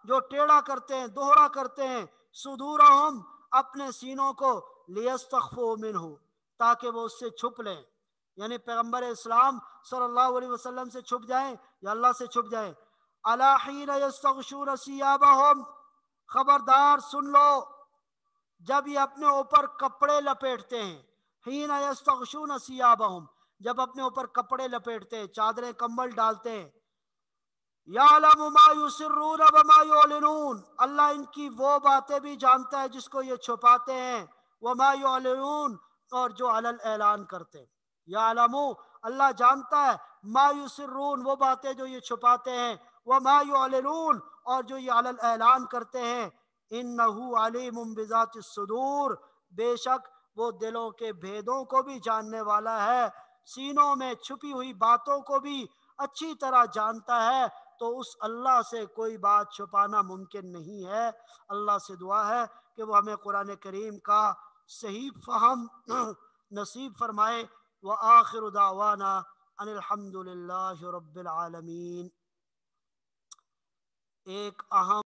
جو ٹیڑھا کرتے ہیں، دوہرا کرتے ہیں، صدورہم، اپنے سینوں کو، لیستخفوا منہ، تاکہ وہ اس سے چھپ لیں، یعنی پیغمبر اسلام صلی اللہ علیہ وسلم سے چھپ جائیں یا اللہ سے چھپ جائیں۔ الا حین یستغشون ثیابہم، خبردار سن لو، جب یہ اپنے اوپر کپڑے لپیٹتے ہیں، حین یستغشون ثیابہم، جب اپنے اوپر کپڑے لپیٹتے ہیں، چادریں کمبل ڈالتے ہیں، یعلم ما یسرون وما یعلنون، اللہ ان کی وہ باتیں بھی جانتا ہے جس کو یہ چھپاتے ہیں، وما یعلنون، اور جو علل اعلان کرتے ہیں، یعلم، اللہ جانتا ہے، ما یسرون، وہ باتیں جو یہ چھپاتے ہیں، وما یعلنون، اور جو یہ علل اعلان کرتے ہیں، انہ علیم بذات الصدور، بے شک وہ دلوں کے بھیدوں کو بھی جاننے والا ہے، سینوں میں چھپی ہوئی باتوں کو بھی اچھی طرح جانتا ہے، تو اس اللہ سے کوئی بات چھپانا ممکن نہیں ہے۔ اللہ سے دعا ہے کہ وہ ہمیں قرآن کریم کا صحیح فہم نصیب فرمائے۔ وآخر دعوانا ان الحمد للہ رب العالمین۔ ایک اہم